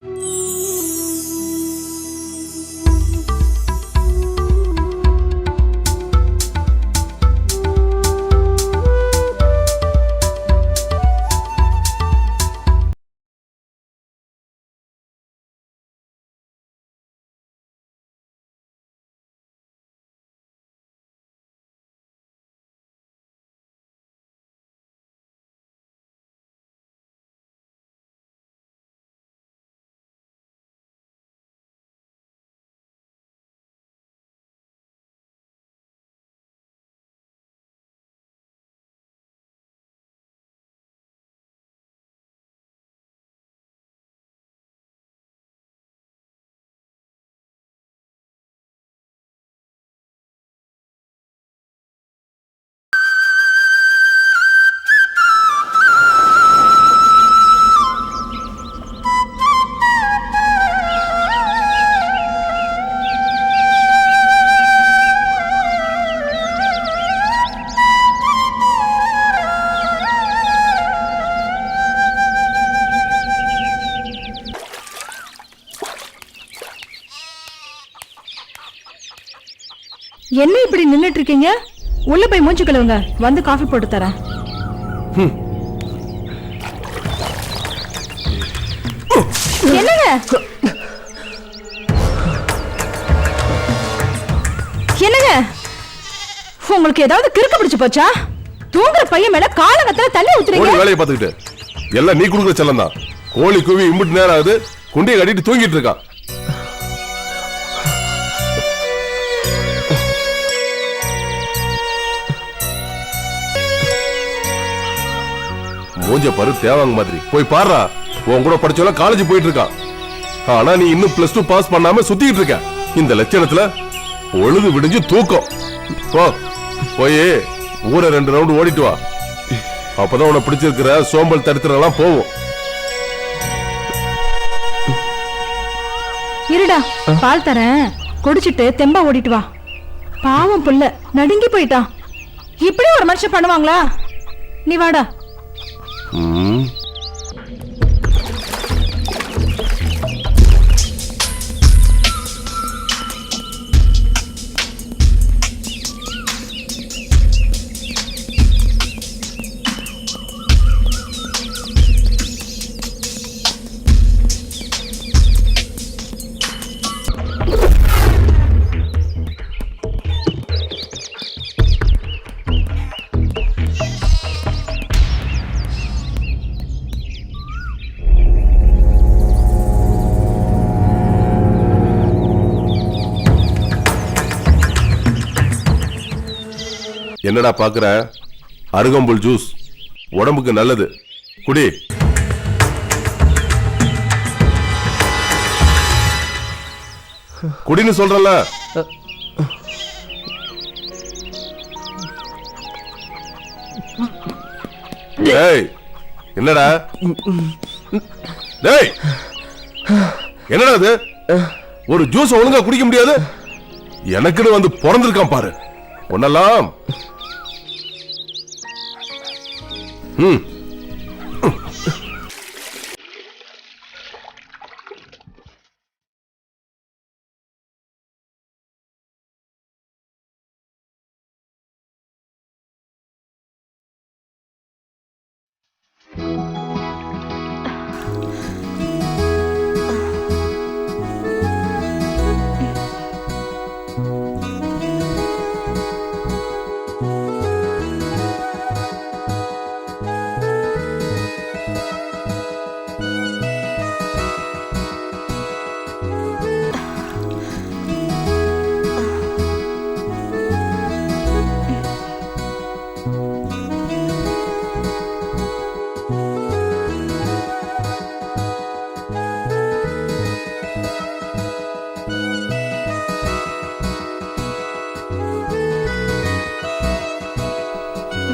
என்ன இப்படி நின்னுட்டு இருக்கீங்க? உள்ள போய் மூஞ்சி கழுவுங்க, வந்து காஃபி போட்டு தரேன். என்னங்க என்னங்க உங்களுக்கு ஏதாவது கிறுக்கு பிடிச்சு போச்சா? தூங்குற பையன் மேல காலங்கத்துல தண்ணி ஊத்துறீங்க. வேலையை பார்த்துக்கிட்டு எல்லாம் நீ குடுக்குற செல்லம் தான். கோழி கூவி இம்புட்டு நேரம் ஆகுது, குண்டியை கட்டிட்டு தூங்கிட்டு இருக்கான். மூஞ்ச பாரு தேவாங்க மாதிரி. போய் பாருடா, உன் கூட படிச்சவள காலேஜ் போயிட்டு இருக்கான். ஆனா நீ இன்னும் +2 பாஸ் பண்ணாம சுத்திட்டு இருக்க. இந்த லட்சணத்துல பொழுது விடிஞ்சு தூக்கம். போய் ஊரை 2 ரவுண்ட் ஓடிட்டு வா. அப்பதான் உன்னை பிடிச்சிருக்கிற சோம்பல் தரித்திரம் போவோம். இருடா, பால் தரேன், குடிச்சிட்டு தெம்பா ஓடிட்டு வா. பாவம் புள்ள நடுங்கி போயிட்டான். இப்படி ஒரு மனுஷன் பண்ணுவாங்களா? நீ வாடா. என்னடா பாக்குற? அருகம்புல் ஜூஸ் உடம்புக்கு நல்லது, குடி. குடின்னு சொல்றல. டேய் என்னடா? டேய் என்னடா இது? ஒரு ஜூஸ் ஒழுங்கா குடிக்க முடியாது? எனக்குன்னு வந்து பிறந்திருக்கான் பாரு ஒன்னெல்லாம்.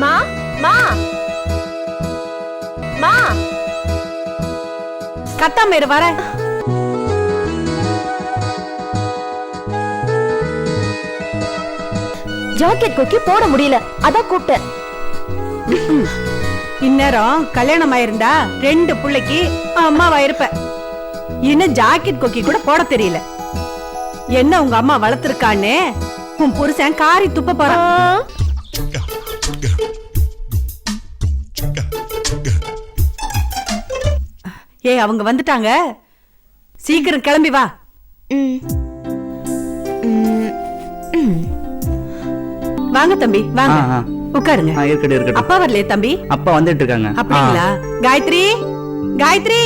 மா மா மா கத்தாமேரு வர. ஜாக்கெட் கொக்கி போட முடியல, அதான் கூப்பிட்டேன். இந்நேரம் கல்யாணம் ஆயிருந்தா 2 பிள்ளைக்கு அம்மாவா இருப்ப. இன்னும் ஜாக்கெட் கொக்கி கூட போட தெரியல. என்ன உங்க அம்மா வளர்த்திருக்கான்னு உன் புருஷன் காரி துப்ப போறான். ஏய், அவங்க வந்துட்டாங்க, சீக்கிரம் கிளம்பி வா. வாங்க தம்பி, வாங்க உட்காருங்க. இருக்கட்டும். அப்பா வரலையே தம்பி? அப்பா வந்துட்டு இருக்காங்க. அப்படிங்களா? காயத்ரி, காயத்ரி,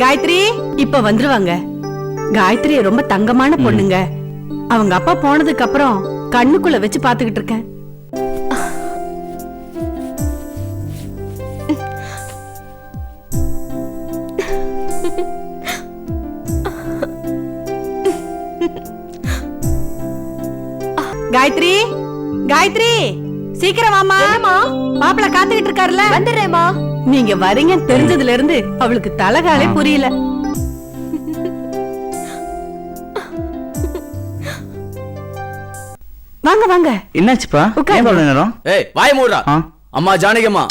காயத்ரி இப்ப வந்துருவாங்க. காயத்ரி ரொம்ப தங்கமான பொண்ணுங்க. அவங்க அப்பா போனதுக்கு அப்புறம் கண்ணுக்குள்ள வச்சு பாத்துக்கிட்டு இருக்கேன். காயத்ரி, காயத்ரி சீக்கிரம் வாமா. மாப்பிள்ள காத்துக்கிட்டு இருக்காருல்ல. வந்துடுறேம்மா. நீங்க வரீங்க தெரிஞ்சதுல இருந்து அவளுக்கு தலகாலே புரியல. வாங்க வாங்க. என்னாச்சுப்பா? உட்காருங்க. நேரம் ஏய் வாய் மூடுறா. அம்மா ஜானகிம்மா,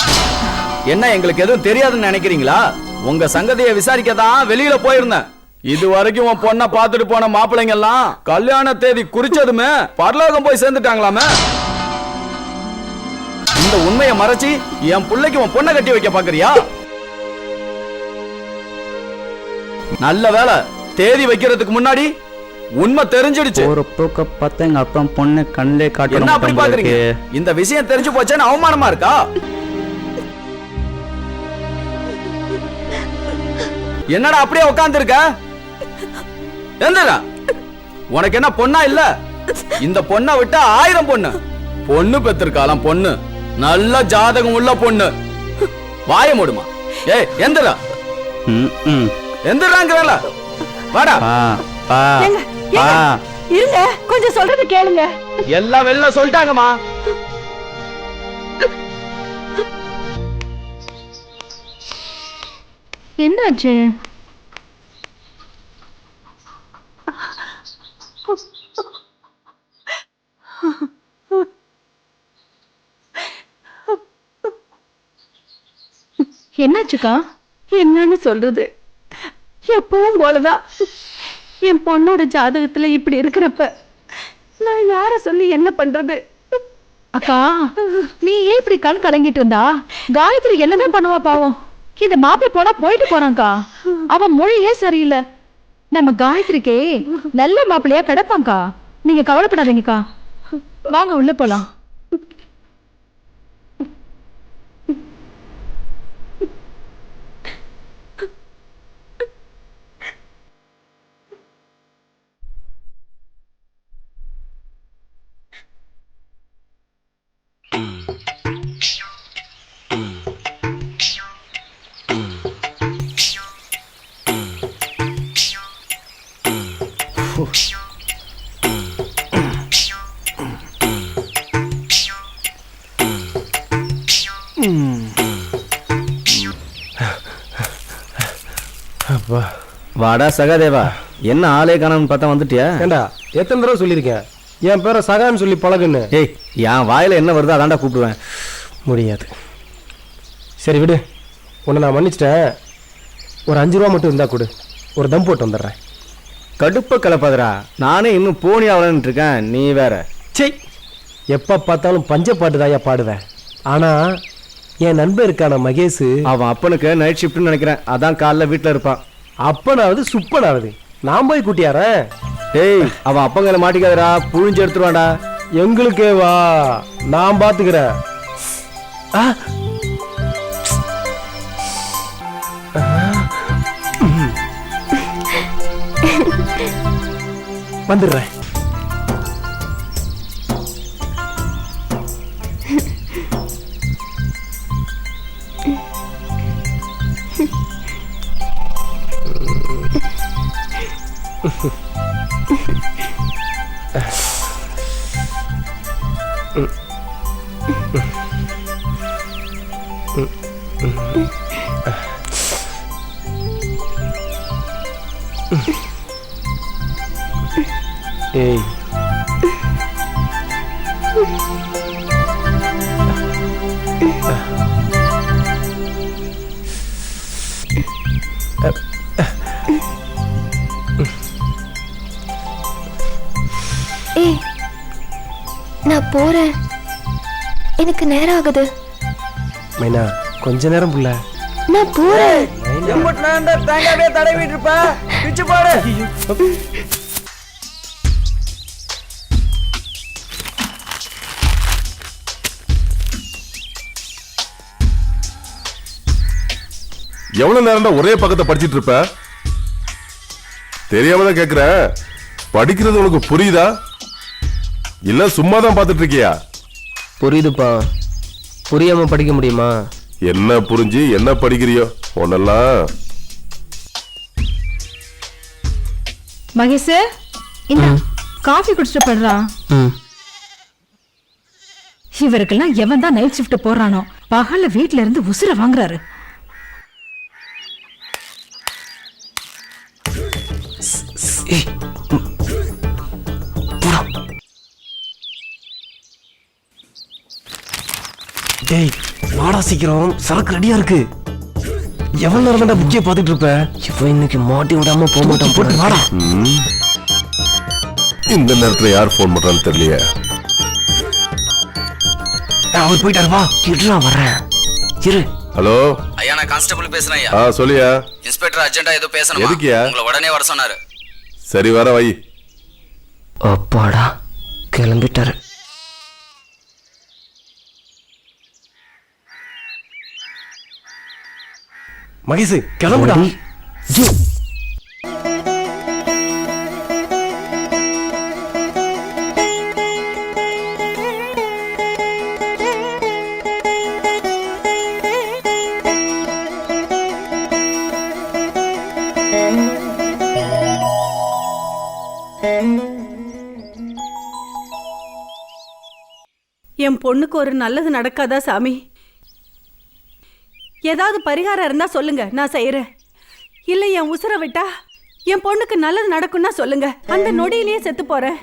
என்ன எங்களுக்கு எதுவும் தெரியாதுன்னு நினைக்கிறீங்களா? உங்க சங்கதியை விசாரிக்கதான் வெளியில போயிருந்தேன். இது வரைக்கும் உன் பொண்ண பாத்துட்டு போன மாப்பிள்ளைங்க எல்லாம் கல்யாண தேதி குறிச்சதுமே பரலோகம் போய் சேர்ந்துட்டாங்களாமே. இந்த உண்மையை மறைச்சி என் பிள்ளைக்கு உன் பொண்ணை கட்டி வைக்க பாக்குறியா? நல்ல வேலை, தேதி வைக்கிறதுக்கு முன்னாடி உண்மை தெரிஞ்சிடுச்சு. ஒரு போக்க பார்த்தா எங்க அப்பா பொண்ணு கண்ணிலே என்ன அப்படி பாக்குறீங்க? இந்த விஷயம் தெரிஞ்சு போச்சேன்னு அவமானமா இருக்கா? என்னடா அப்படியே உட்கார்ந்து இருக்க? எந்தடா உனக்கு என்ன பொண்ணா இல்ல? இந்த பொண்ணை விட்டா 1000 பொண்ணு. பொண்ணு பெத்திருக்காளாம் பொண்ணு, நல்ல ஜாதகம் உள்ள பொண்ணு. வாய மூடுமா. ஏய் எந்தடா எந்தடாங்கறல வாடா. ஏங்க, ஏங்க, இருங்க, கொஞ்சம் சொல்றது கேளுங்க. எல்லாம் வெளில சொல்லிட்டாங்கம்மா. என்னாச்சு? என்னாச்சுக்கா? என்னன்னு சொல்றது, எப்பவும் போலதான் என் பொண்ணோட ஜாதகத்துல இப்படி இருக்கிறப்ப நான் யார சொல்லி என்ன பண்றது? அக்கா, நீ ஏன் இப்படி கண் கலங்கிட்டு இருந்தா? காயத்ரி என்னதான் பண்ணுவா பாவம். இந்த மாப்பிள்ளை போனா போயிட்டு போறான்க்கா. அவன் மொழியே சரியில்லை. நம்ம காயத்ரிக்கே நல்ல மாப்பிள்ளையா கிடப்பாங்கக்கா. நீங்க கவலைப்படாதீங்கக்கா. வாங்க உள்ள போலாம். வாடா சகாதேவா, என்ன ஆளே காணாமன்னு பார்த்தா வந்துட்டியா? ஏண்டா எத்தனை தடவை சொல்லியிருக்கேன் என் பேரை சகான்னு சொல்லி பழகுன்னு? ஏய், என் வாயில என்ன வருதோ அதான்டா கூப்பிடுவேன். முடியாது. சரி விடு, உன்னை நான் மன்னிச்சிட்டேன். ஒரு 5 ரூபா மட்டும் இருந்தா கொடு, ஒரு தம் போட்டு வந்துடுறேன். கடுப்ப கலப்பாதரா, நானே இன்னும் போனி ஆகலன்னு இருக்கேன், நீ வேற. சே, எப்போ பார்த்தாலும் பஞ்ச பாட்டு தாயா பாடுவேன். ஆனால் என் நண்பன் இருக்கான மகேஷ், அவன் அப்பனுக்கு நைட் ஷிஃப்ட்னு நினைக்கிறேன், அதான் காலைல வீட்டில் இருப்பான். அப்பனாவது சுப்பனாவது நான் போய் கூட்டியாரேன். டேய், அவன் அப்பங்களை மாட்டிக்காதரா, புழிஞ்சு எடுத்துருவான்டா. எங்களுக்கே வா, நான் பார்த்துக்கிறேன். வந்துடுறேன். ஏய், ஏய் நான் போறேன், எனக்கு நேரம் ஆகுது. மைனா கொஞ்ச நேரம் புள்ள. நான் போறேன். தேங்காவே தடவிட்டு இருப்ப, பிச்சு போடு. எவ்வளவு நேரம் ஒரே பக்கத்தை படிச்சிட்டு இருப்ப? தெரியாம தான் கேக்குறேன். படிக்கிறது உனக்கு புரியுதா இல்ல சும்மா தான் பார்த்துட்டு இருக்கியா? புரியுதுப்பா. புரியாம படிக்க முடியுமா? என்ன புரிஞ்சு என்ன படிக்கிறியோ ஒன்னெல்லாம். மகேஷ் இந்த காஃபி குடிச்சிட்டு படுறா. இவருக்கெல்லாம் எவன் தான் நைட் ஷிஃப்ட் போறானோ பகல்ல வீட்ல இருந்து உசுர வாங்குறாரு. டேய் வாடா சீக்கிரம், சரக்கு ரெடியா இருக்கு. எவ்வளவு நேரம் தான் புக்கிய பாத்துட்டு இருப்ப? இப்போ இன்னைக்கு மாட்டி விடாம போக மாட்டான். போட்டு வாடா. இந்த நேரத்துல யார் போன் பண்றான்னு தெரியலையே. அவர் போயிட்டாரு, வா கிட்டா வர்றேன். இரு. ஹலோ ஐயா, நான் கான்ஸ்டபிள் பேசுறேன் ஐயா. சொல்லியா. இன்ஸ்பெக்டர் அர்ஜென்ட்டா ஏதோ பேசணும். எதுக்குயா? உங்களை உடனே வர சொன்னாரு. சரி வர வை. அப்பாடா கிளம்பிட்டாரு. மகேஷ் கிளம்புடா. என் பொண்ணுக்கு ஒரு நல்லது நடக்காதா சாமி? ஏதாவது பரிகாரம் இருந்தா சொல்லுங்க, நான் செய்யறேன். இல்ல என் உசுர விட்டா என் பொண்ணுக்கு நல்லது நடக்கும்னா சொல்லுங்க, அந்த நொடியிலேயே செத்து போறேன்.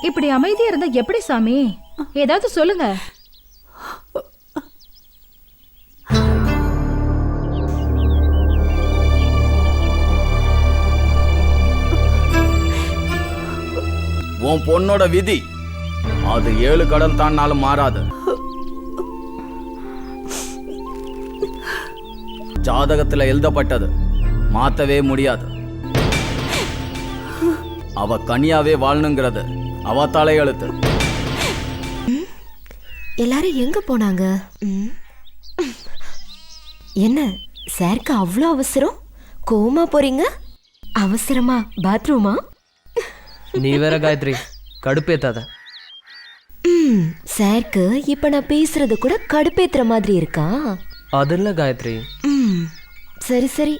இப்படி அமைதியா இருந்தா எப்படி சாமி? ஏதாவது சொல்லுங்க. உன் பொண்ணோட விதி அது 7 கடல் தாண்டாலும் மாறாது. ஜாதகத்துல எழுதப்பட்டது மாத்தவே முடியாது. அவ கனியாவே வாழணுங்கிறது அவ தலையெழுத்து. எல்லாரும் எங்க போனாங்க? என்ன சாருக்கு அவ்வளோ அவசரம்? கோமா போறீங்க? அவசரமா பாத்ரூமா? நீ வேற காயத்ரி, கடுப்பேத்தாத. சாருக்கு இப்ப நான் பேசுறது கூட கடுப்பேத்துற மாதிரி இருக்கா? அது இல்ல காயத்ரி. சரி சரி,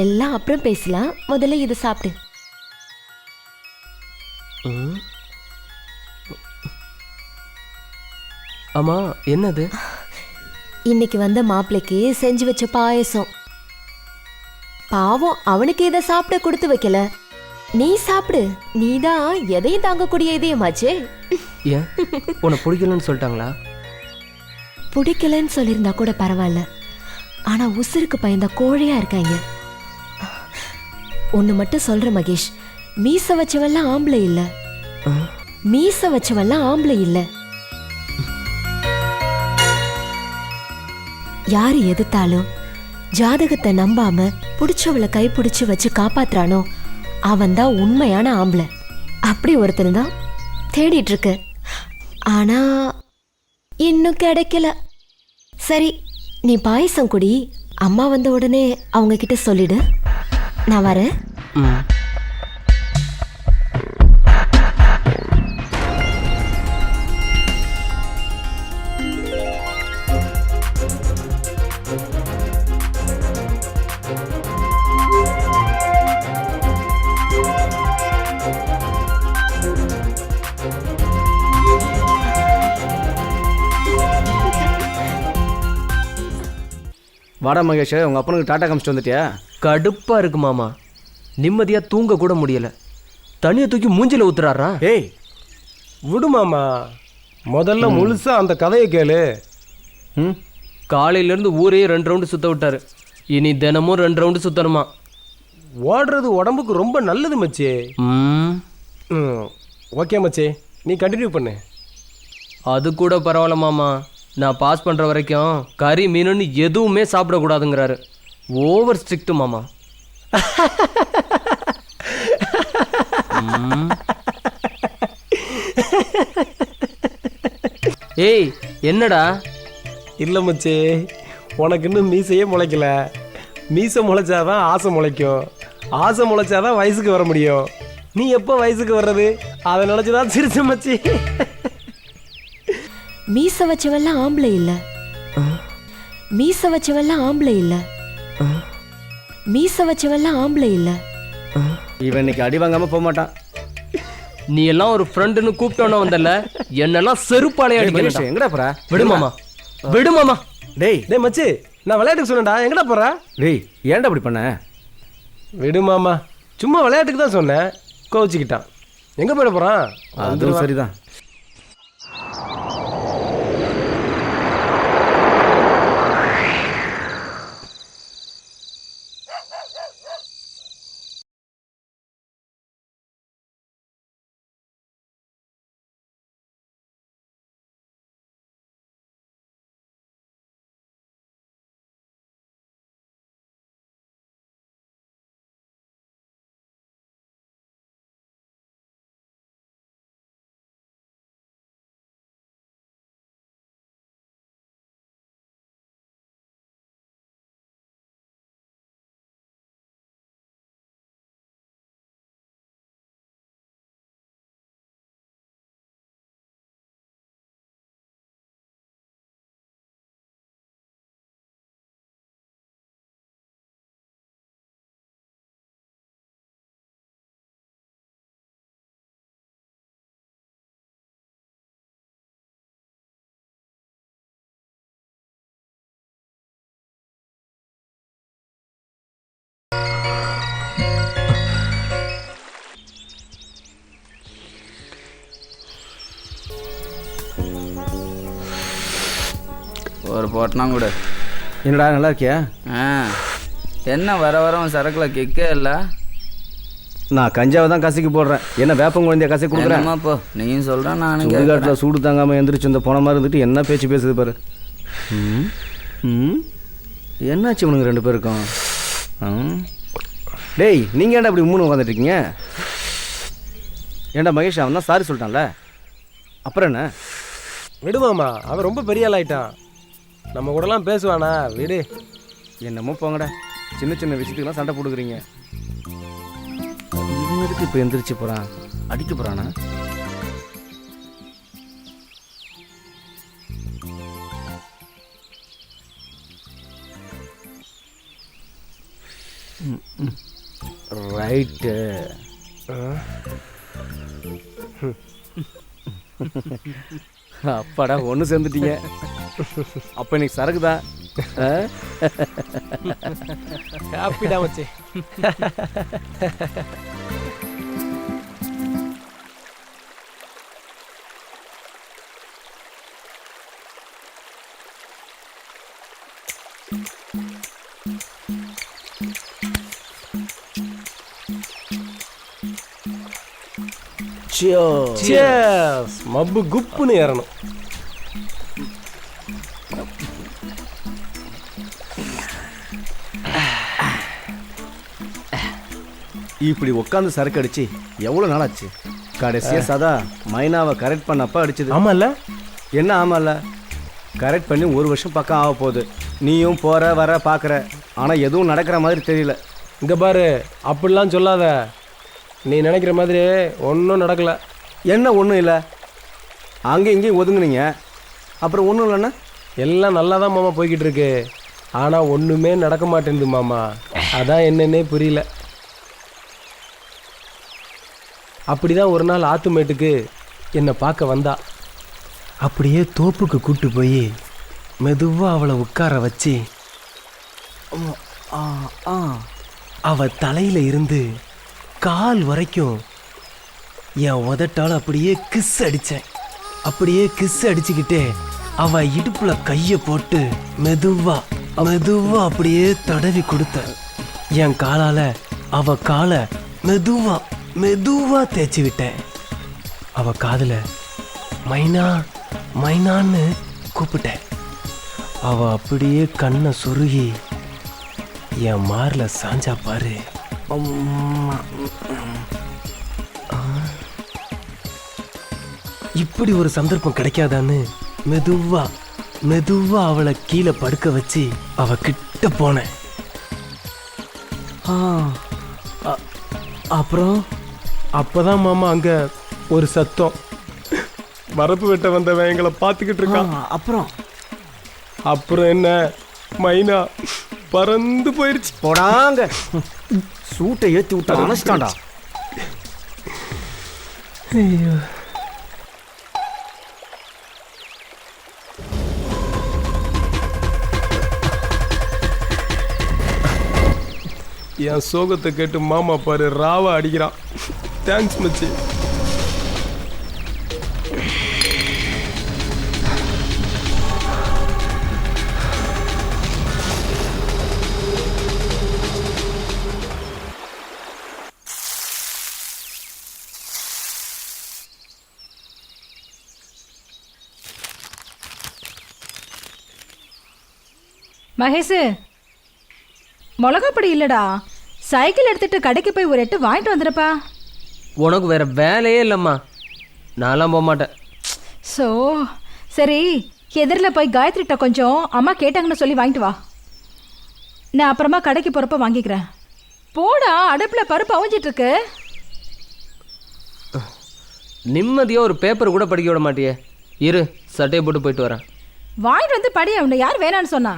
எல்லாம் அப்புறம் பேசலாம். முதல்ல இதை சாப்பிடு. ஆமா என்னது? இன்னைக்கு வந்த மாப்பிள்ளைக்கு செஞ்சு வச்ச பாயசம். பாவம் அவனுக்கு இதை சாப்பிட கொடுத்து வைக்கல. நீ சாப்பிடு, நீதான் எதையும் தாங்கக்கூடிய இதயமாச்சே. ஏன் உனக்கு பிடிக்கலன்னு சொல்லிட்டாங்களா? பிடிக்கலன்னு சொல்லியிருந்தா கூட பரவாயில்ல, ஆனா உசுருக்கு பயந்த கோழையா இருக்காங்க. ஒண்ணு மட்டும் சொல்ற மகேஷ், மீச வச்சவெல்லாம் ஆம்பளை இல்ல. மீச வச்சவெல்லாம் ஆம்பளை இல்ல. யாரு எதிர்த்தாலும் ஜாதகத்தை நம்பாம புடிச்சவளை கைப்பிடிச்சு வச்சு காப்பாத்துறானோ அவன் தான் உண்மையான ஆம்பளை. அப்படி ஒருத்தன் தான் தேடிட்டு இருக்க, ஆனா இன்னும் கிடைக்கல. சரி, நீ பாயசம் குடி. அம்மா வந்த உடனே அவங்க கிட்ட சொல்லிடு, நான் வரேன். வாடா மகேஷ், உங்க அப்பனுக்கு டாட்டா காமிச்சிட்டு வந்துட்டியா? கடுப்பா இருக்கு மாமா, நிம்மதியா தூங்க கூட முடியல. தண்ணியை தூக்கி மூஞ்சில ஊத்துறாரா? ஏய் விடு மாமா, முதல்ல முழுசா அந்த கதையை கேளு. காலையிலேருந்து ஊரையே 2 ரவுண்டு சுத்த விட்டாரு. இனி தினமும் 2 ரவுண்டு சுத்தணுமா. ஓடுறது உடம்புக்கு ரொம்ப நல்லது மச்சி. ஓகே மச்சி, நீ கண்டினியூ பண்ணு. அது கூட பரவாயில்ல மாமா. நான் பாஸ் பண்ணுற வரைக்கும் கறி மீனுன்னு எதுவுமே சாப்பிடக்கூடாதுங்கிறாரு. ஓவர் ஸ்ட்ரிக்ட் மாமா. ஏய் என்னடா? இல்லை மச்சி, உனக்கு இன்னும் மீசையே முளைக்கல. மீசை முளைச்சாதான் ஆசை முளைக்கும். ஆசை முளைச்சாதான் வயசுக்கு வர முடியும். நீ எப்போ வயசுக்கு வர்றது? அதை நினச்சிதான் சிரிச்ச மச்சி. மீச வச்சவெல்லாம் ஆம்பளை இல்ல. மீச வச்சவெல்லாம் ஆம்பளை இல்ல. மீச வச்சவெல்லாம் ஆம்பளை இல்ல. இவன் இன்னைக்கு அடி வாங்காம போக மாட்டான். நீ எல்லாம் ஒரு ஃப்ரெண்டுன்னு கூப்பிட்டோன்னு வந்தல, என்னெல்லாம் செருப்பாளைய அடிக்க. எங்கடா போற? விடு மாமா, விடு மாமா. டேய் டேய் மச்சி, நான் விளையாட்டுக்கு சொன்னேன்டா. எங்கடா போற? டேய் ஏன்டா அப்படி பண்ண? விடு மாமா, சும்மா விளையாட்டுக்கு தான் சொன்னேன். கோவிச்சுக்கிட்டான். எங்கே போயிட போகிறான்? அதுவும் சரிதான். ஒரு போட்டனா கூட. என்னடா நல்லா இருக்கியா? என்ன வர வரவன் சரக்கில் கிக்கே இல்லை. நான் கஞ்சாவை தான் கசக்கி போடுறேன். என்ன வேப்பம் குழந்தைய கசக்கி கொடுக்குறேன். இப்போ நீயும் சொல்கிறேன், நானும் சுடுகாட்டில் சூடு தாங்காமல் எந்திரிச்சு இந்த போன மாதிரி இருந்துட்டு என்ன பேச்சு பேசுது பாரு. என்னாச்சு இவனுங்க 2 பேருக்கும்? டேய் நீங்கள் ஏன்டா அப்படி 3 உட்காந்துட்டு இருக்கீங்க? ஏன்டா மகேஷ் அவன் தான் சாரி சொல்லிட்டான்ல, அப்புறம் என்ன? விடு மாமா, அவன் ரொம்ப பெரிய ஆள் ஆயிட்டான். நம்ம கூடலாம் பேசுவானா? விடு. என்னமோ போங்கடா, சின்ன சின்ன விஷயத்துக்குலாம் சண்டை போட்டுக்கிறீங்க. இவன் எதுக்கு இப்போ எந்திரிச்சு போகிறான்? அடிக்க போகிறானா? ரைட்டு. அப்பாடா ஒன்று சேர்ந்துட்டீங்க. அப்போ இன்னைக்கு சரக்கு தான். ஹாப்பிடா வச்சு. Cheers. மப்பு குப்புன்னு ஏறணும். இப்படி உட்காந்து சரக்கு அடிச்சு எவ்வளோ நாள் ஆச்சு? கடைசியாக சதா மைனாவை கரெக்ட் பண்ணப்ப அடிச்சது. ஆமாம்ல? என்ன ஆமாம்ல? கரெக்ட் பண்ணி 1 வருஷம் பக்கம் ஆக போகுது. நீயும் போகிற வர பார்க்குற, ஆனால் எதுவும் நடக்கிற மாதிரி தெரியல. இங்கே பாரு, அப்படிலாம் சொல்லாத. நீ நினைக்கிற மாதிரி ஒன்றும் நடக்கலை. என்ன ஒன்றும் இல்லை? அங்கேயும் இங்கேயும் ஒதுங்குனீங்க, அப்புறம் ஒன்றும் இல்லைன்னா? எல்லாம் நல்லா தான் மாமா போய்கிட்டு இருக்கு. ஆனால் ஒன்றுமே நடக்க மாட்டேங்குது மாமா. அதான் என்னன்னே புரியல. அப்படிதான் ஒரு நாள் ஆத்துமேட்டுக்கு என்னை பார்க்க வந்தா. அப்படியே தோப்புக்கு கூட்டு போய் மெதுவாக அவளை உட்கார வச்சு அவ தலையில இருந்து கால் வரைக்கும் என் உதட்டால் அப்படியே கிஸ் அடித்தேன். அப்படியே கிஸ் அடிச்சுக்கிட்டே அவ இடுப்புல கைய போட்டு மெதுவா மெதுவா அப்படியே தடவி கொடுத்த. என் காலால அவ காலை மெதுவா மெதுவா தேய்ச்சி விட்டேன். அவ காதுல மைனா மைனான்னு கூப்பிட்டேன். அவ அப்படியே கண்ணை சொருகி என் மார்ல சாஞ்சா பாரு. இப்படி ஒரு சந்தர்ப்பம் கிடைக்காதான்னு மெதுவா மெதுவா அவளை கீழே படுக்க வச்சு அவ கிட்ட போனேன். அப்புறம் அப்பதான் மாமா அங்க ஒரு சத்தம். வரப்பு வெட்ட வந்தவன் எங்களை பார்த்துக்கிட்டு இருக்கான். அப்புறம் என்ன, மைனா பறந்து போயிருச்சு. போடாங்க, சூட்டை ஏற்றி விட்டு அணைச்சிட்டான்டா. ஐயோ, என் சோகத்தை கேட்டு மாமா பாரு ராவா அடிக்கிறான். தேங்க்ஸ் மச்சி. மகேஷ், மிளகாப்பொடி இல்லடா, சைக்கிள் எடுத்துட்டு கடைக்கு போய் ஒரு 8 வாங்கிட்டு வந்துடுப்பா. உனக்கு வேற வேலையே இல்லைம்மா, நான்லாம் போக மாட்டேன். ஸோ சரி, எதிரில் போய் காயத்ரிட்ட கொஞ்சம் அம்மா கேட்டாங்கன்னு சொல்லி வாங்கிட்டு வா. நான் அப்புறமா கடைக்கு போகிறப்ப வாங்கிக்கிறேன். போடா, அடுப்பில் பருப்பு அவிஞ்சிட்டு இருக்கு. நிம்மதியாக ஒரு பேப்பர் கூட படிக்க விட மாட்டியே. இரு, சட்டையை போட்டு போயிட்டு வரேன். வாங்கிட்டு வந்து படி. அவனை யார் வேணான்னு சொன்னா?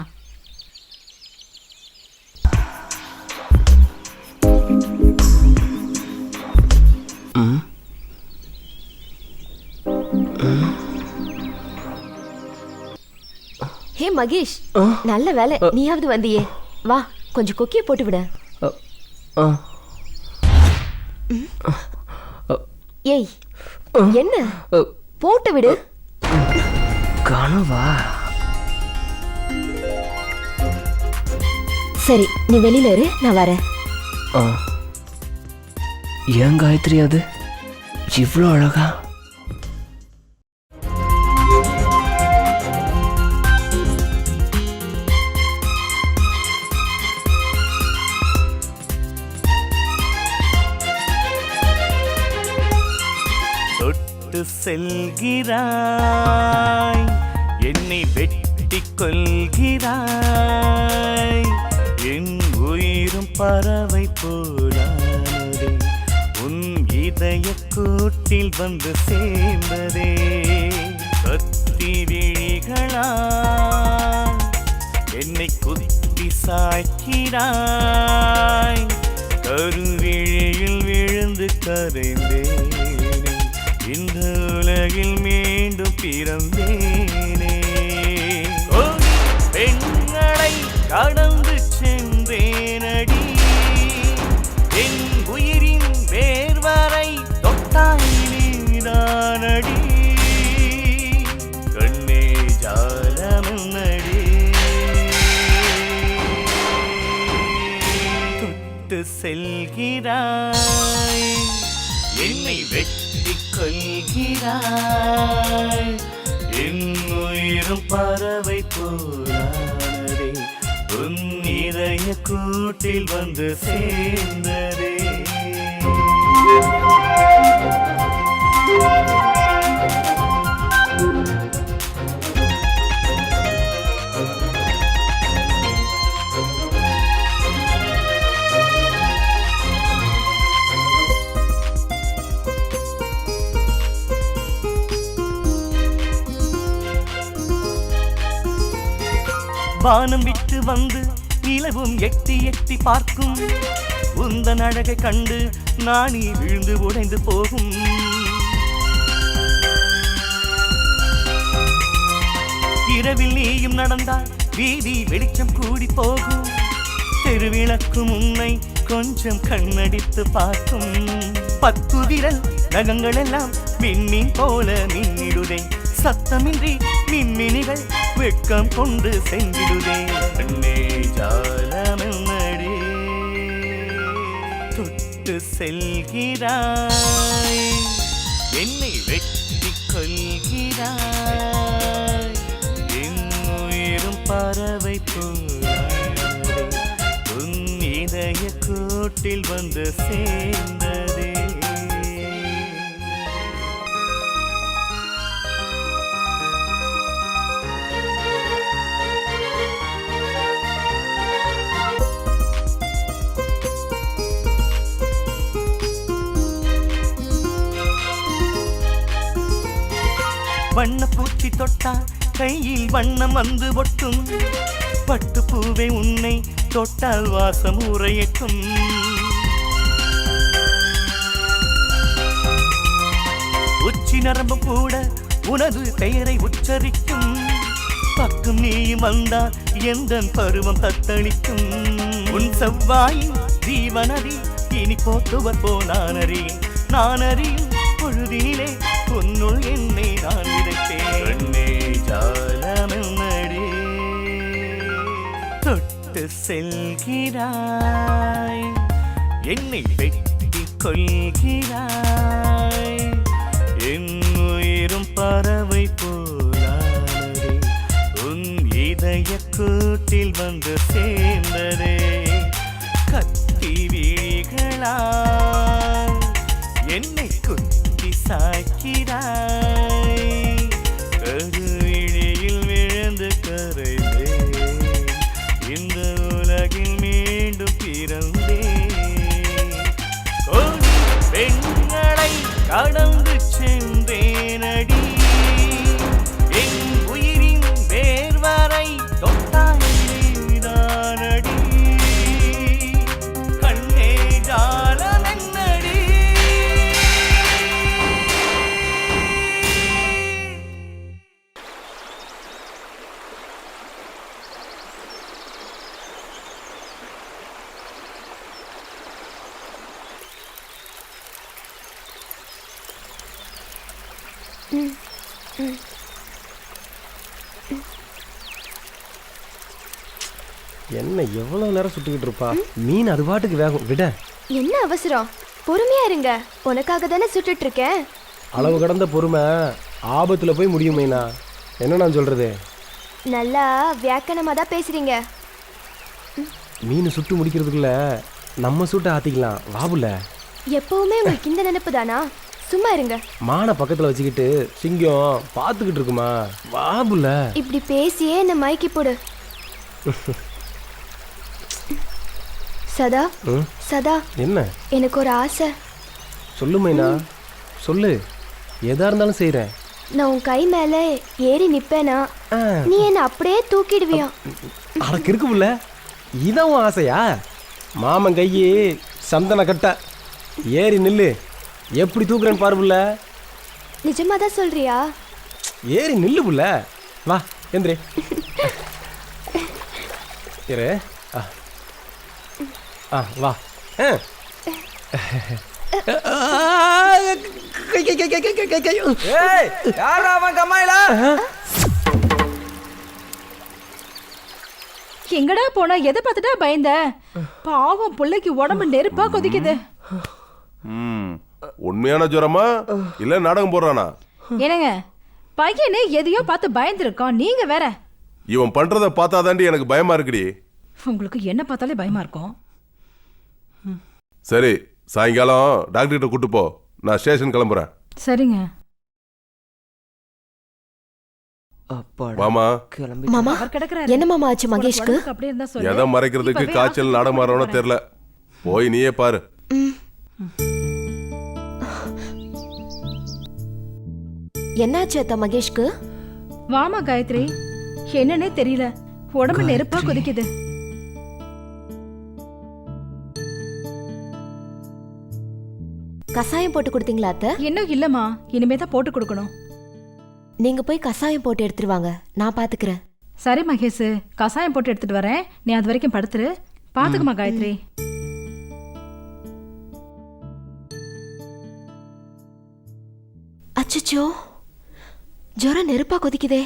ஹே மகேஷ், நல்ல வேலை நீயாவது வந்தியே. வா, கொஞ்சம் கொக்கிய போட்டு விட. ஏய், என்ன போட்டு விடு. கனவா? சரி, நீ வெளியில இரு, நான் வரேன். ஏன் காயத்ரி அது இவ்வளோ அழகா? செல்கிறாய், என்னை வெட்டிக் கொள்கிறாய், என் உயிரும் பறவை போலானதே, உன் இதய கூட்டில் வந்து சேர்ந்ததே. கத்தி விழிகளாய் என்னை குத்தி சாய்க்கிறாய், கருவிழியில் விழுந்து கரைந்தேன், இந்த உலகில் மீண்டும் பிறந்தேனே. பெண்களை கடந்து சென்றேனடி, என் உயிரின் வேர்வரை தொட்டாய் நீதானடி, கண்ணே ஜாலமுன்னடி, தொட்டு செல்கிறாய், என்னை வெட்டிக் கொள்கிறாய், என் உயிரும் பறவை போலானதே, உன் இதய கூட்டில் வந்து சேர்ந்ததே. வானம் விட்டு வந்து நிலவும் எட்டி எட்டி பார்க்கும், உந்தன் அழகை கண்டு நாணி விழுந்து உடைந்து போகும். இரவில் நீயும் நடந்தால் வீதி வெளிச்சம் கூடி போகும், தெருவிளக்கும் உன்னை கொஞ்சம் கண்ணடித்து பார்க்கும். 10 விரல் நகங்கள் எல்லாம் விண்மீன் போல மின்னிடுதே, சத்தமின்றி மின்மினிகள் வெட்கம் கொண்டு சென்றிடுதே கண்ணே ஜாலமென்னடி தொட்டு செல்கிறாய் என்னை வெட்டி கொள்கிறாய் என் உயிரும் பறவை போலானதே உன் இதய கூட்டில் வந்து சேர்ந்ததே வண்ணப்பூச்சி தொட்டா கையில் வண்ணம் வந்து ஒட்டும் பட்டு பூவை உன்னை தொட்டால் வாசம் உரையட்டும் உச்சி நரம்பு கூட உனது பெயரை உச்சரிக்கும் பக்கம் நீயும் வந்தால் எந்த பருவம் தத்தளிக்கும் உன் செவ்வாயின் ஜீவனதி இனி போத்துவர் போனானறி நானறியும் பொழுதினிலே உன்னுள் என்னை நான் விதைத்தேன் கண்ணே ஜாலமென்னடி தொட்டு செல்கிறாய் என்னை வெட்டி கொள்கிறாய் என் உயிரும் பறவை போலானதே உன் இதய கூட்டில் வந்து சேர்ந்ததே கத்தி விழிகளால் என்னை குத்தி சாய்க்கிறாய் கருவிழியில் விழுந்து கரைந்தேன் இந்த உலகில் மீண்டும் பிறந்தேன் கோடி பெண்களை கடந்து சென்றேனடி என் உயிரின் வேர்வரை தொட்டாயினடி கண்ணே ஜாலமென்னடி என்ன எவ்வளவு நேரம் சுட்டுக்கிட்டு இருப்பா மீன் அது பாட்டுக்கு வேகும் விட. என்ன அவசரம்? பொறுமையா இருங்க, உனக்காக தானே சுட்டுட்டு இருக்கேன். அளவு கடந்த பொறுமை ஆபத்துல போய் முடியும் மைனா. என்ன நான் சொல்றது? நல்லா வியாக்கணமா தான் பேசுறீங்க. மீன் சுட்டு முடிக்கிறதுக்குள்ள நம்ம சுட்டு ஆத்திக்கலாம் வாபுல. எப்பவுமே உங்களுக்கு இந்த நினைப்பு தானா? சும்மா இருங்க. மானை பக்கத்துல வச்சுக்கிட்டு சிங்கம் பாத்துக்கிட்டு இருக்குமா வாபுல. இப்படி பேசியே என்ன மயக்கி போடு. சதா சதா என்ன? எனக்கு ஒரு ஆசை. சொல்லு மைனா சொல்லு, எதா இருந்தாலும் செய்யறேன். நான் உன் கை மேல ஏறி நிப்பேனா நீ என்ன அப்படியே தூக்கிடுவியா? அடக்கு இருக்குல்ல, இதான் உன் ஆசையா? மாமன் கையே சந்தன கட்ட ஏறி நில்லு, எப்படி தூக்குறேன்னு பாருப்புல. நிஜமா தான் சொல்றியா? ஏறி நில்லு புள்ள, வா எந்திரி. இரு வா. எங்கடா போனா? எதை பார்த்துட்டா பயந்த? பாவம் பிள்ளைக்கு உடம்பு நெருப்பா கொதிக்குது. உண்மையான ஜுரமா இல்ல நாடகம் போடுறானா? என்னங்க பையனே எதையோ பார்த்து பயந்துருக்கான், நீங்க வேற. இவன் பண்றத பார்த்தாதாண்டி எனக்கு பயமா இருக்குடி. உங்களுக்கு என்ன பார்த்தாலே பயமா இருக்கும். சரி, சாயங்காலம் டாக்டர் கிட்ட கூட்டு போ, நான் ஸ்டேஷன் கிளம்புறேன். சரிங்க. மாமா மாமா அவர் கிடக்குறாரு. என்ன மாமா ஆச்சு மகேஷ்க்கு? அப்படியே இருந்தா சொல்லு. எதை மறைக்கிறதுக்கு காய்ச்சல் நாடகம் மாறவனோ தெரியல, போய் நீயே பாரு. என்னாச்சு அத்தா மகேஷ்க்கு? வாமா காயத்ரி, என்னன்னே தெரியல, உடம்பு நெருப்பா கொதிக்குது. கசாயம் போட்டு கொடுத்தீங்களா அத்தை? இன்னும் இல்லம்மா, இனிமே தான் போட்டு கொடுக்கணும். நீங்க போய் கசாயம் போட்டு எடுத்துருவாங்க, நான் பாத்துக்கிறேன். சரி மகேஷ், கசாயம் போட்டு எடுத்துட்டு வரேன், நீ அது வரைக்கும் படுத்துரு. பாத்துக்குமா காயத்ரி. அச்சச்சோ, ஜுரம் நெருப்பா கொதிக்குதே.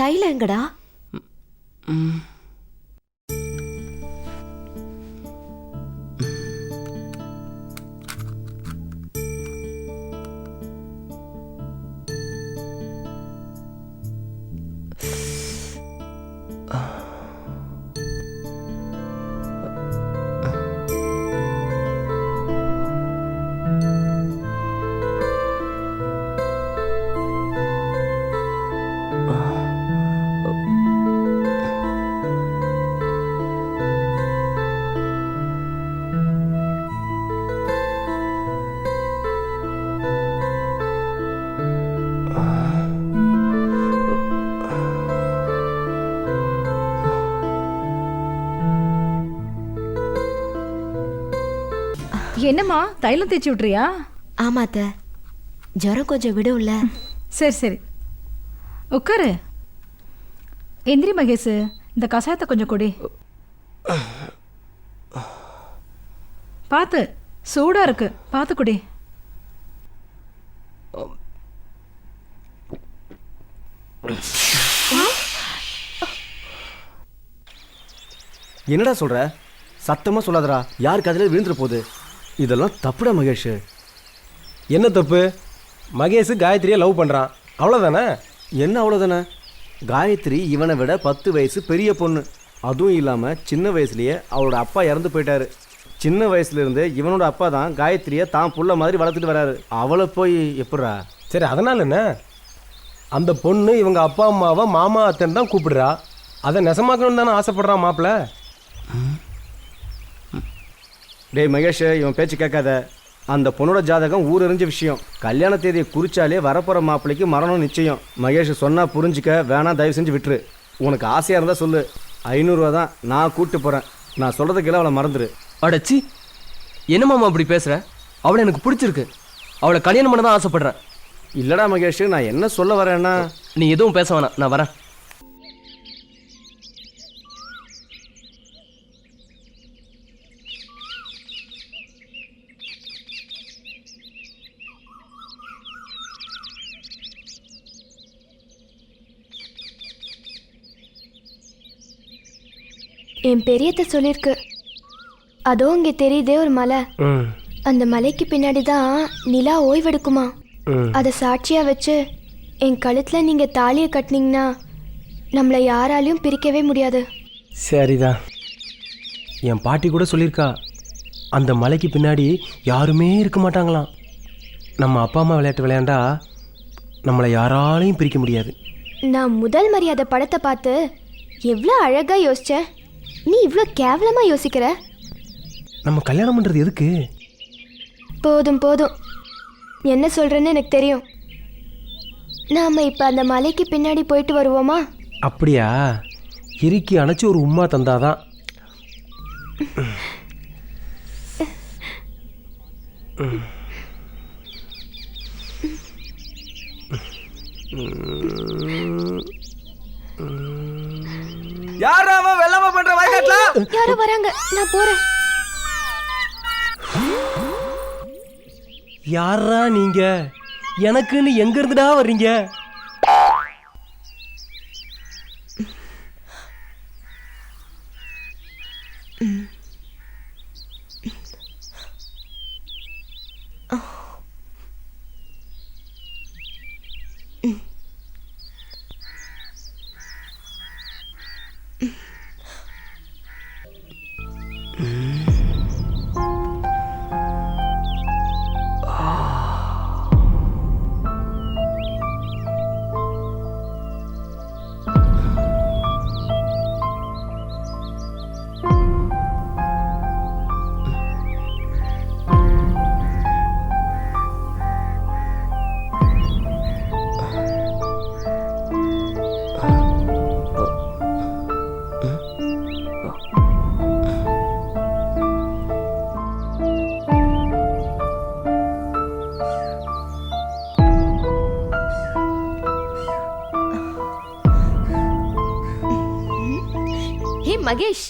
தைலம் எங்கடா? என்னம்மா தைலம் தேய்ச்சி விட்றியா? ஆமாத்த, ஜுரம் கொஞ்சம் விடும்ல. சரி சரி உட்காரு. எந்திரி மகேஷ், இந்த கசாயத்தை கொஞ்சம் கொடி. பார்த்து, சூடா இருக்கு, பார்த்து குடி. என்னடா சொல்ற? சத்தமா சொல்லாதடா, யாருக்கு அதில் விழுந்துற போகுது. இதெல்லாம் தப்புடா மகேஷ். என்ன தப்பு? மகேஷ் காயத்ரியை லவ் பண்ணுறான், அவ்வளோதானே? என்ன அவ்வளோதானே? காயத்ரி இவனை விட 10 வயசு பெரிய பொண்ணு. அதுவும் இல்லாமல் சின்ன வயசுலேயே அவளோட அப்பா இறந்து போயிட்டாரு. சின்ன வயசுலேருந்து இவனோட அப்பா தான் காயத்ரியை தான் புள்ள மாதிரி வளர்த்துட்டு வராரு. அவளை போய் எப்படா? சரி, அதனால் என்ன? அந்த பொண்ணு இவங்க அப்பா அம்மாவை மாமா அத்தன் தான் கூப்பிடுறா. அதை நெசமாக்கணும்னு தானே ஆசைப்படுறான் மாப்பிள்ள. டேய் மகேஷ், இவன் பேச்சு கேட்காத. அந்த பொண்ணோட ஜாதகம் ஊரறிஞ்ச விஷயம். கல்யாண தேதியை குறிச்சாலே வரப்போகிற மாப்பிள்ளைக்கு மரணம் நிச்சயம். மகேஷ் சொன்னா புரிஞ்சுக்க, வேணாம் தயவு செஞ்சு விட்டுரு. உனக்கு ஆசையாக இருந்தால் சொல்லு, 500 ரூபா தான், நான் கூப்பிட்டு போகிறேன். நான் சொல்கிறதுக்கெல்லாம் அவளை மறந்துடு. அடச்சி, என்ன மாமா அப்படி பேசுற? அவளை எனக்கு பிடிச்சிருக்கு, அவளை கல்யாணம் பண்ண தான் ஆசைப்படுறேன். இல்லடா மகேஷ், நான் என்ன சொல்ல வரேன்னா, நீ எதுவும் பேச வேணாம், நான் வரேன். என் பெரியத்தை சொல்லியிருக்கு. அதோ இங்கே தெரியுதே ஒரு மலை, அந்த மலைக்கு பின்னாடி தான் நிலா ஓய்வெடுக்குமா. அதை சாட்சியாக வச்சு என் கழுத்தில் நீங்கள் தாலியை கட்டினீங்கன்னா நம்மளை யாராலையும் பிரிக்கவே முடியாது. சரிதான், என் பாட்டி கூட சொல்லியிருக்கா, அந்த மலைக்கு பின்னாடி யாருமே இருக்க மாட்டாங்களாம். நம்ம அப்பா அம்மா விளையாட்டு விளையாண்டா நம்மளை யாராலையும் பிரிக்க முடியாது. நான் முதல் மரியாதை படத்தை பார்த்து எவ்வளோ அழகாக யோசித்தேன். நீ இவ்வளோ கேவலமாக யோசிக்கிற. நம்ம கல்யாணம் பண்ணுறது எதுக்கு? போதும் போதும், என்ன சொல்கிறேன்னு எனக்கு தெரியும். நாம் இப்போ அந்த மலைக்கு பின்னாடி போயிட்டு வருவோமா? அப்படியா? இறுக்கி அணைச்சி ஒரு உம்மா தந்தாதான். யாரா அவன் வெள்ளாம பண்ற வயக்காட்டுல? யாரோ வராங்க, நான் போறேன். யாரா நீங்க? எனக்குன்னு எங்க இருந்துடா வர்றீங்க? மகேஷ்,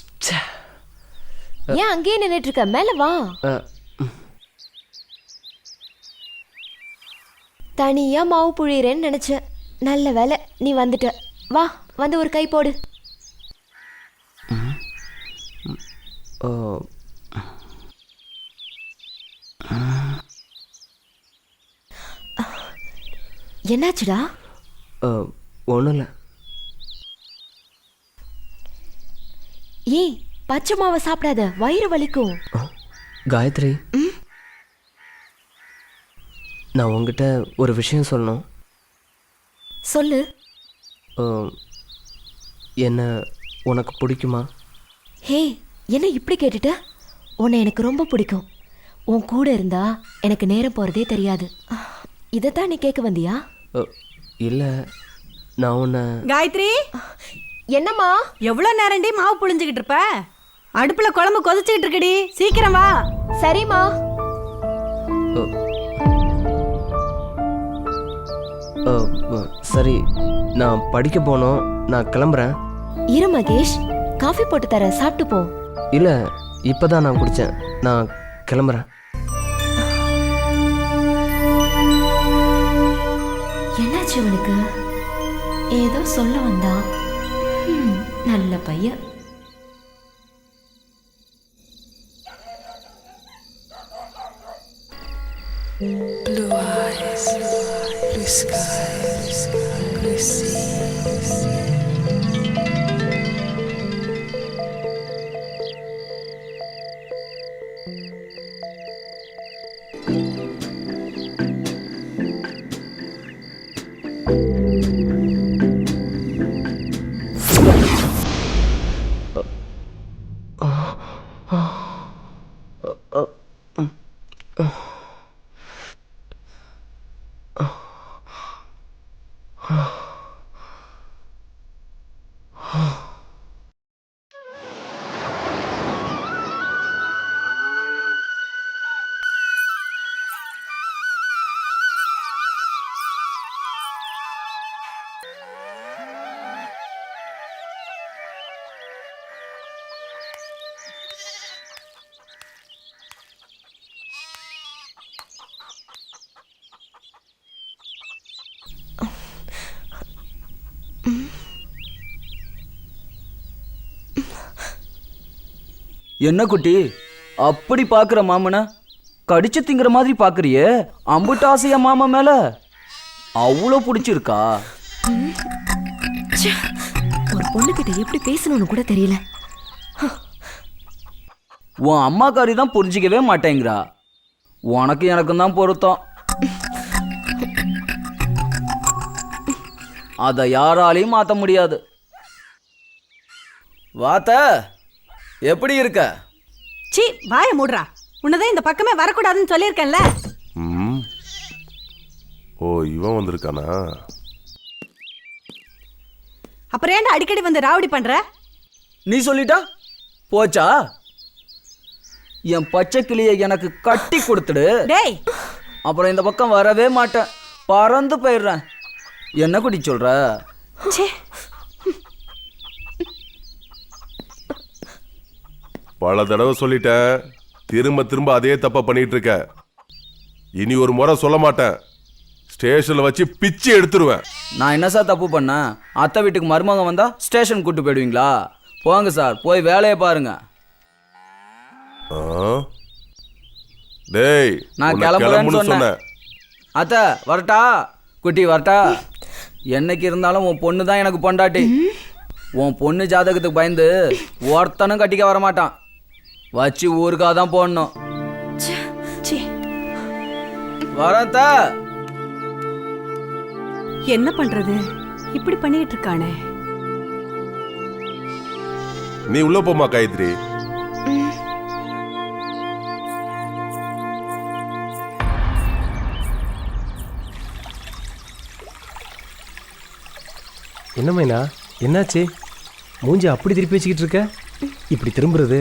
ஏன் அங்கேயே நின்னுட்டு இருக்க? மேல வா. தனியா மாவு புழியறேன்னு நினைச்சேன். நல்ல வேலை நீ வந்துட்ட. வா வந்து ஒரு கை போடு. என்னாச்சுடா? ஒன்றும் இல்லை. ஏய் பச்சை மாவை சாப்பிடாத, வயிறு வலிக்கும். காயத்ரி, நான் உங்ககிட்ட ஒரு விஷயம் சொல்லணும். சொல்லு. என்ன உனக்கு பிடிக்குமா? ஹே, என்ன இப்படி கேட்டுட்ட? உன்னை எனக்கு ரொம்ப பிடிக்கும். உன் கூட இருந்தா எனக்கு நேரம் போகிறதே தெரியாது. இதைத்தான் நீ கேட்க வந்தியா? இல்லை, நான் உன்னை... காயத்ரி, என்னம்மா? எவ்வளோ நேரண்டி மாவு புழிஞ்சுக்கிட்டு இருப்ப? அடுப்புல குழம்பு கொதிச்சுக்கிட்டு இருக்குடி, சீக்கிரம் வா. சரிம்மா. சரி, நான் படிக்க போனோம், நான் கிளம்புறேன். இரு மகேஷ், காஃபி போட்டு தரேன், சாப்பிட்டு போ. இல்லை, இப்போதான் நான் குடித்தேன், நான் கிளம்புறேன். என்னாச்சு அவனுக்கு? ஏதோ சொல்ல வந்தான். நல்ல பையன். Blue eyes, blue skies, blue seas. என்ன குட்டி, அப்படி பாக்குற மாமன கடிச்சு திங்கிற மாதிரி பாக்குறியே? அம்புட்டு ஆசையா மாமா மேல? அவ்வளோ பிடிச்சிருக்கா? ஒரு பொண்ணுகிட்ட எப்படி பேசணும்னு கூட தெரியல. உன் அம்மாக்காரி தான் புரிஞ்சிக்கவே மாட்டேங்கிறா. உனக்கு எனக்கும் தான் பொருத்தம். அதை யாராலையும் மாற்ற முடியாது. வாத்த, எப்படி இருக்க? சீ, வாய மூடுறா. உன்னதான் இந்த பக்கமே வரக்கூடாதுன்னு சொல்லியிருக்கேன்ல. ஓ, இவன் வந்திருக்கானா? அப்புறம் ஏன்டா அடிக்கடி வந்து ராவடி பண்ற? நீ சொல்லிட்டா போச்சா? என் பச்சை கிளியை எனக்கு கட்டி கொடுத்துடு. டேய், அப்புறம் இந்த பக்கம் வரவே மாட்டேன், பறந்து போயிடுறேன். என்ன குடி சொல்ற? பல தடவை சொல்லிட்டேன், திரும்ப திரும்ப அதே தப்பா பண்ணிட்டு இருக்க. இனி ஒரு முறை சொல்ல மாட்டேன், ஸ்டேஷன்ல வச்சு பிச்சு எடுத்துருவேன். நான் என்ன சார் தப்பு பண்ணேன்? அத்தை வீட்டுக்கு மருமகன் வந்தா ஸ்டேஷன் கூட்டு போயிடுவீங்களா? போங்க சார், போய் வேலையை பாருங்க. டேய், நான் கிளம்புறேன்னு சொன்னேன். அத்தை வரட்டா? குட்டி வரட்டா? என்னைக்கு இருந்தாலும் உன் பொண்ணு தான் எனக்கு பொண்டாட்டி. உன் பொண்ணு ஜாதகத்துக்கு பயந்து ஒருத்தனும் கட்டிக்க வரமாட்டான். வச்சு ஊருக்காக தான் போடணும். வரத்த என்ன பண்றது? இப்படி பண்ணிட்டு இருக்கானே. நீ உள்ள போமா காயத்ரி. என்ன மைனா, என்னாச்சு? மூஞ்சி அப்படி திருப்பி வச்சுக்கிட்டு இருக்க? இப்படி திரும்புறது?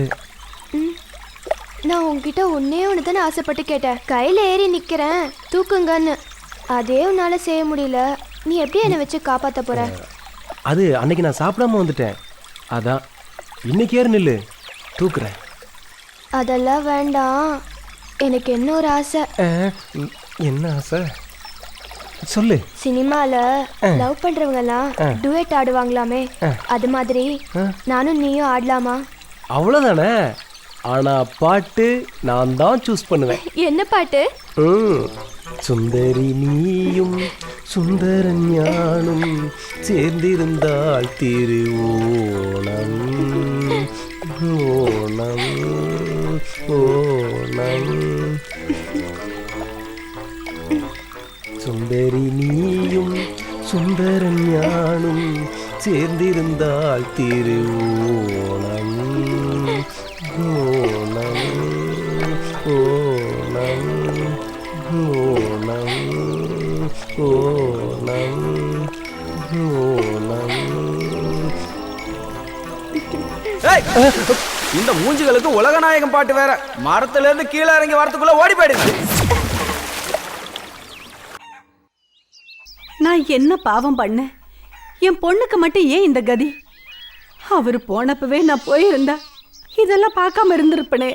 நான் உன்கிட்ட ஒன்னே ஒன்று தானே ஆசைப்பட்டு கேட்டேன். கையில் ஏறி நிற்கிறேன் தூக்குங்கன்னு. அதே உன்னால செய்ய முடியல. நீ எப்படி என்னை வச்சு காப்பாற்ற போற? அது அன்னைக்கு நான் சாப்பிடாம வந்துட்டேன், அதான். இன்னைக்கு ஏறு நில்லு, தூக்குறேன். அதெல்லாம் வேண்டாம். எனக்கு என்ன ஒரு ஆசை. என்ன ஆசை? சொல்லு. சினிமால லவ் பண்றவங்க எல்லாம் டுயட் ஆடுவாங்களாமே, அது மாதிரி நானும் நீயும் ஆடலாமா? அவ்வளோதானே. ஆனா பாட்டு நான் தான் சூஸ் பண்ணுவேன். என்ன பாட்டு? சுந்தரி நீயும் சுந்தர ஞானும் சேர்ந்திருந்தால் திருவோணம் ஓணம் ஓணம். சுந்தரி நீயும் சுந்தர ஞானும் சேர்ந்திருந்தால் திருவோணம் ஓணம் ஓணம் ஓணம் ஓணம் ஓணம். ஏய், இந்த மூஞ்சிகளுக்கு உலகநாயகம் பாட்டு வேற. மரத்துல இருந்து கீழே இறங்கி வரத்துக்குள்ள ஓடி போயிடுச்சு. நான் என்ன பாவம் பண்ணேன்? என் பொண்ணுக்கு மட்டும் ஏன் இந்த கதி? அவர் போனப்பவே நான் போயிருந்தா இதெல்லாம் பார்க்காம இருந்திருப்பனே.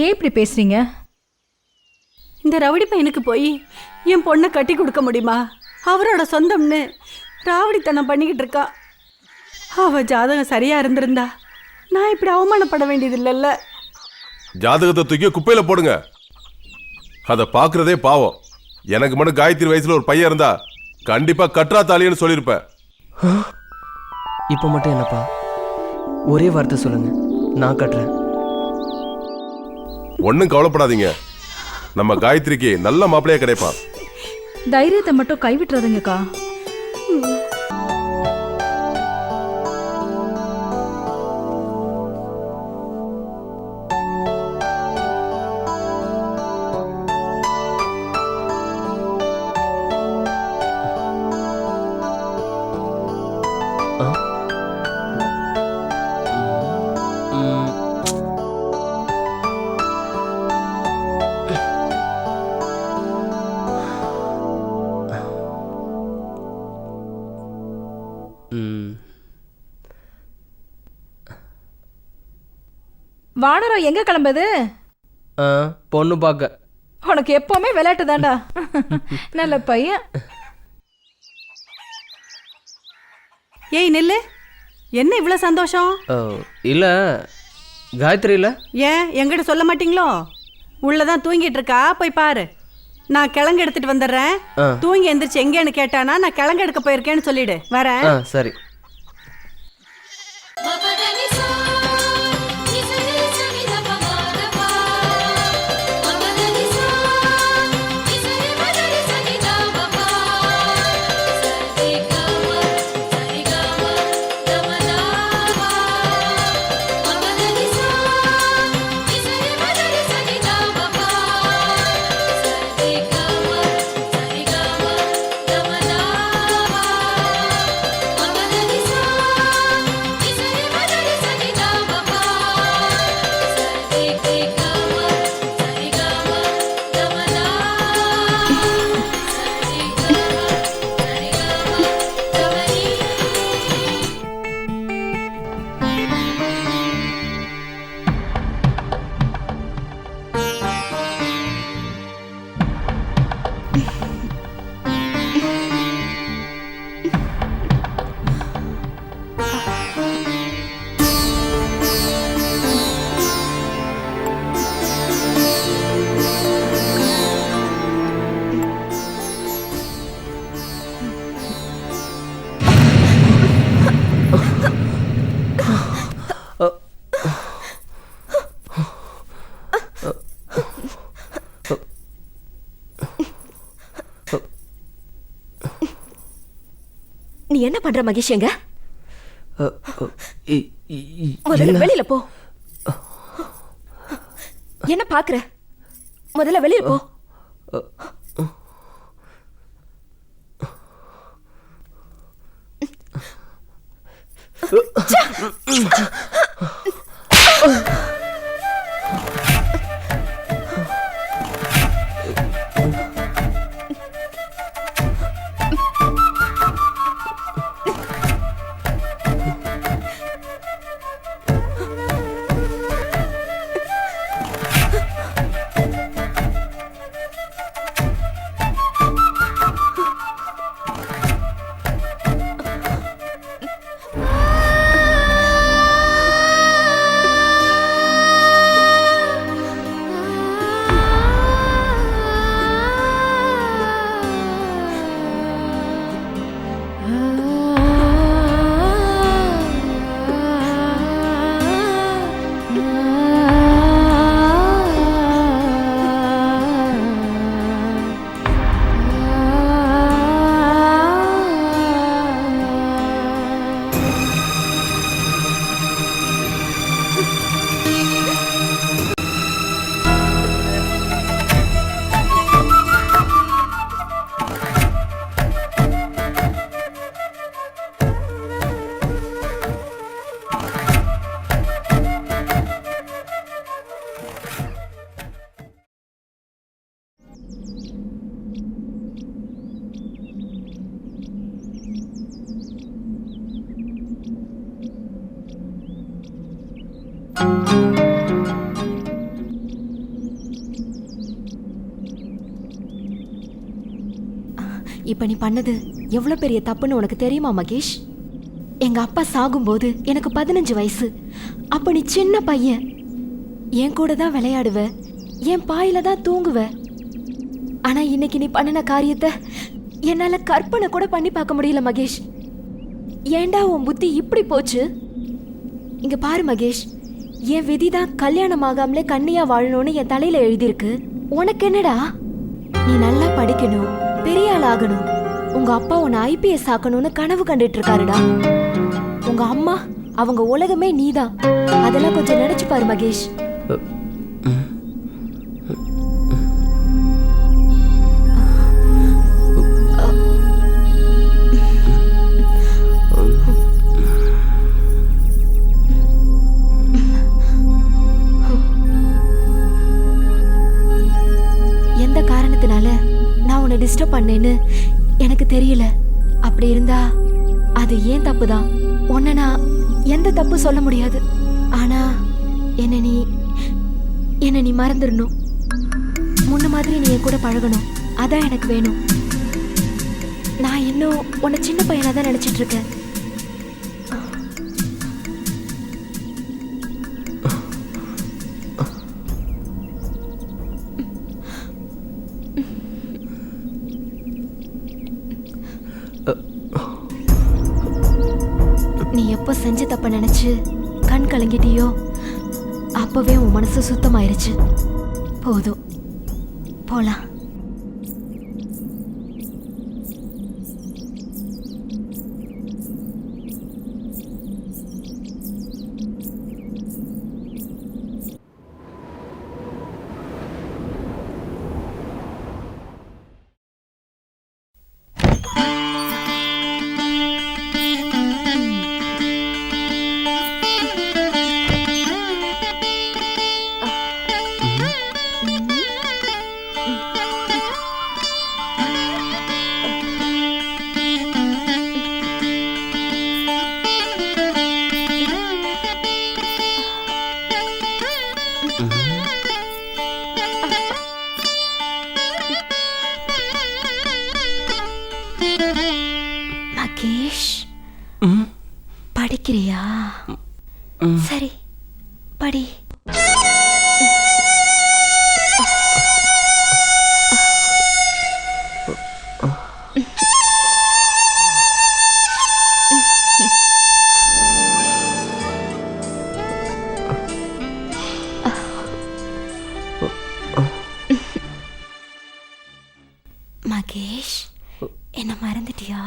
ஏன் இப்படி பேசுறீங்க? இந்த ரவுடி பையனுக்கு போய் என் பொண்ணை கட்டி கொடுக்க முடியுமா? அவரோட சொந்தம்னு ராவடித்தனம் பண்ணிக்கிட்டு இருக்கா. அவ ஜாதகம் சரியா இருந்திருந்தா நான் இப்படி அவமானப்பட வேண்டியது இல்லைல்ல. ஜாதகத்தை தூக்கி குப்பையில போடுங்க. அதை பாக்குறதே பாவம். எனக்கு மட்டும் காயத்ரி வயசுல ஒரு பையன் இருந்தா கண்டிப்பா கற்றா தாலின்னு சொல்லியிருப்பேன். இப்போ மட்டும் என்னப்பா, ஒரே வார்த்தை சொல்லுங்க, நான் கட்டுறேன். ஒன்னும் கவலைப்படாதீங்க, நம்ம காயத்ரிக்கு நல்ல மாப்பிள்ளையா கிடைப்பான். தைரியத்தை மட்டும் கைவிட்டுறாதீங்கக்கா. வானரம் எங்க கிளம்புது? பொண்ணு பார்க்க. உனக்கு எப்பவுமே விளையாட்டு தாண்டா. நல்ல பையன். ஏய் நெல்லு, என்ன இவ்வளவு சந்தோஷம்? இல்ல காயத்ரி இல்ல. ஏன் என்கிட்ட சொல்ல மாட்டீங்களோ? உள்ளதான் தூங்கிட்டு இருக்கா, போய் பாரு. நான் கிழங்கு எடுத்துட்டு வந்துடுறேன். தூங்கி எந்திரிச்சு எங்கேன்னு கேட்டானா நான் கிழங்கு எடுக்க போயிருக்கேன்னு சொல்லிடு. வரேன். சரி. நீ என்ன பண்ற மகேஷ்? எங்க முதல்ல வெளியில போ. என்ன பாக்குற? முதல்ல வெளியில போ. இப்ப நீ பண்ணது எவ்வளவு பெரிய தப்புன்னு உனக்கு தெரியுமா மகேஷ்? எங்க அப்பா சாகும்போது எனக்கு 15 வயசு. அப்ப நீ சின்ன பையன். என் கூட தான் விளையாடுவ, என் பாயில தான் தூங்குவ. ஆனா இன்னைக்கு நீ பண்ணின காரியத்தை என்னால கற்பனை கூட பண்ணி பார்க்க முடியல மகேஷ். ஏண்டா உன் புத்தி இப்படி போச்சு? இங்க பாரு மகேஷ், என் விதிதான் கல்யாணம் ஆகாமலே கன்னியா வாழணும்னு என் தலையில எழுதியிருக்கு. உனக்கு என்னடா? நீ நல்லா படிக்கணும், பெரிய ஆள் ஆகணும். உங்க அப்பா உன்னை IPS ஆக்கணும்னு கனவு கண்டுட்டு இருக்காருடா. உங்க அம்மா, அவங்க உலகமே நீதான். அதெல்லாம் கொஞ்சம் நினைச்சு பாரு மகேஷ். எந்த காரணத்தினால நான் உன்னை டிஸ்டர்ப் பண்ணேன்னு எனக்கு தெரியல. அப்படி இருந்தா அது ஏன் தப்பு தான். உன்னை நான் எந்த தப்பு சொல்ல முடியாது. ஆனா என்ன நீ மறந்துடணும். முன்ன மாதிரி நீ என் கூட பழகணும். அதான் எனக்கு வேணும். நான் இன்னும் உன்னை சின்ன பையனா தான் நினைச்சிட்டு இருக்கேன். நீ எப்போ செஞ்ச தப்ப நினைச்சு கண் கலங்கிட்டியோ அப்பவே உன் மனசு சுத்தமாயிருச்சு. போதும், போலாம். மகேஷ், படிக்கிறியா? சரி, படி. மகேஷ், என்ன மறந்துட்டியா?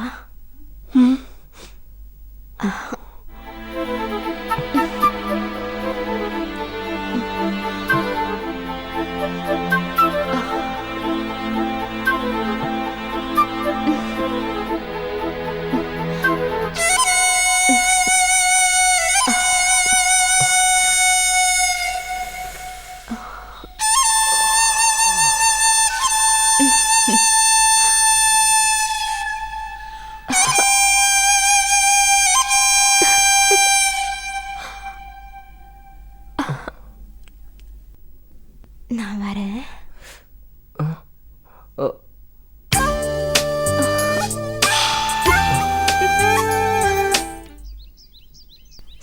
நான் வரேன்.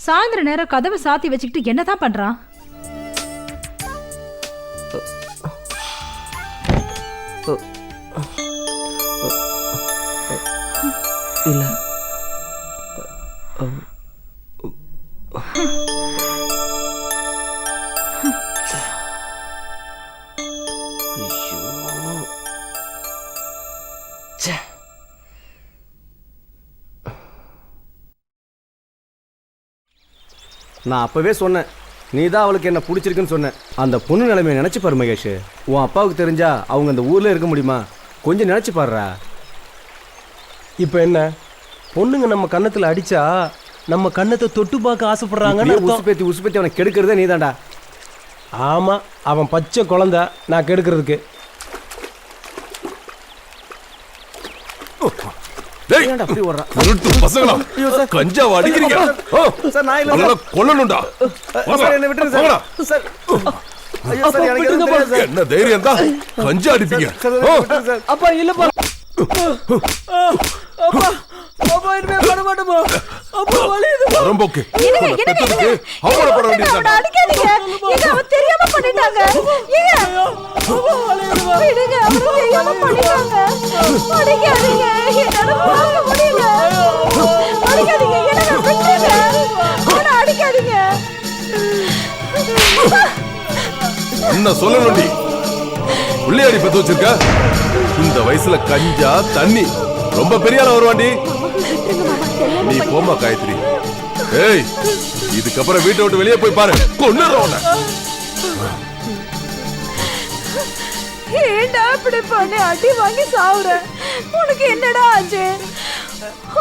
சாயந்தர நேரம் கதவை சாத்தி வச்சுக்கிட்டு என்னதான் பண்றான்? இல்ல நான் அப்பவே சொன்னேன், நீ தான் அவளுக்கு என்ன பிடிச்சிருக்குன்னு சொன்னேன். அந்த பொண்ணு நிலைமையை நினைச்சு பாரு மகேஷ். உன் அப்பாவுக்கு தெரிஞ்சா அவங்க அந்த ஊர்ல இருக்க முடியுமா? கொஞ்சம் நினைச்சு பாருடா. இப்போ என்ன, பொண்ணுங்க நம்ம கன்னத்தில் அடிச்சா நம்ம கன்னத்தை தொட்டு பார்க்க ஆசைப்படுறாங்கன்னு உசுப்பேத்தி உசுப்பேத்தி அவனை கெடுக்கிறதே நீ தான்டா. ஆமாம், அவன் பச்சை குழந்தை, நான் கெடுக்கிறதுக்கு. கஞ்சாவா அடிக்கிறீங்க? கொல்லணும்டா. என்ன தைரியம் தான் கஞ்சா அடிப்பீங்க? அப்பா இல்லப்பா. அப்பா அப்பா இனிமே பண்ண மாட்டோமா அப்பா வலியுது வரம்போக்கு அவமானப்பட வேண்டியது அடிக்காதீங்க இது அவன் தெரியாம பண்ணிட்டாங்க விடுங்க அவன் தெரியாம பண்ணிட்டாங்க அடிக்காதீங்க என்னால பார்க்க முடியல அடிக்காதீங்க என்ன விட்டுருங்க அவனை அடிக்காதீங்க என்ன சொல்லணும்டி உள்ளேடி பத்து வச்சிருக்க இந்த வயசுல கஞ்சா தண்ணி ரொம்ப பெரிய ஆள வருவாண்டி நீ போமா காயத்ரி ஏய் இதுக்கப்புறம் வீட்டை விட்டு வெளியே போய் பாரு கொன்னுறவன ஏண்டா இப்படி பண்ணி அடி வாங்கி சாவுற உனக்கு என்னடா ஆச்சு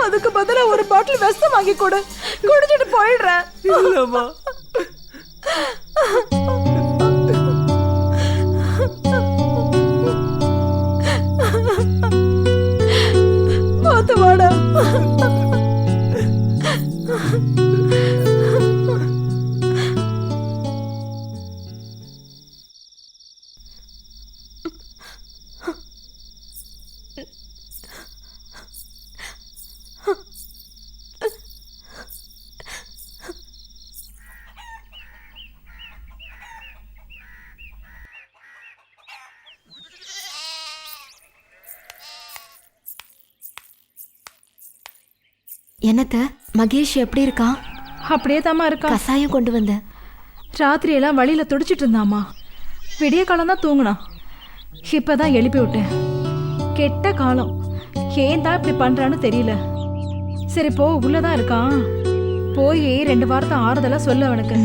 அதுக்கு பதிலா ஒரு பாட்டில் விஷம் வாங்கி கொடு குடிச்சிட்டு போயிடுறேன் இல்லம்மா பார்த்து வாடா என்னத்த மகேஷ் எப்படி இருக்கான்? அப்படியே தாமா இருக்கா. கசாயம் கொண்டு வந்த. ராத்திரி எல்லாம் வழியில துடிச்சிட்டு இருந்தாமா. விடிய காலம் தான் தூங்கினான். இப்பதான் எழுப்பி விட்டேன். கெட்ட காலம். ஏன் தான் இப்படி பண்றான்னு தெரியல. சரி போ, உள்ளதான் இருக்கான். போய் 2 வாரத்தை ஆறுதலா சொல்லு அவனுக்கு.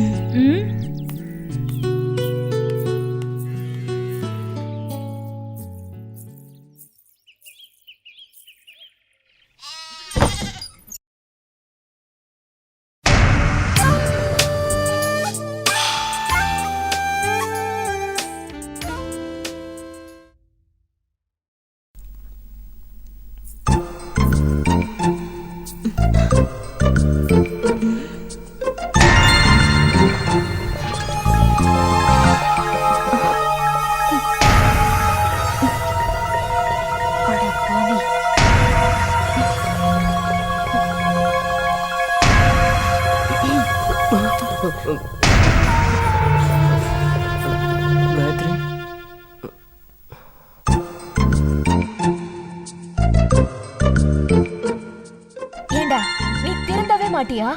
ஏண்டா நீ திருந்தவே மாட்டியா?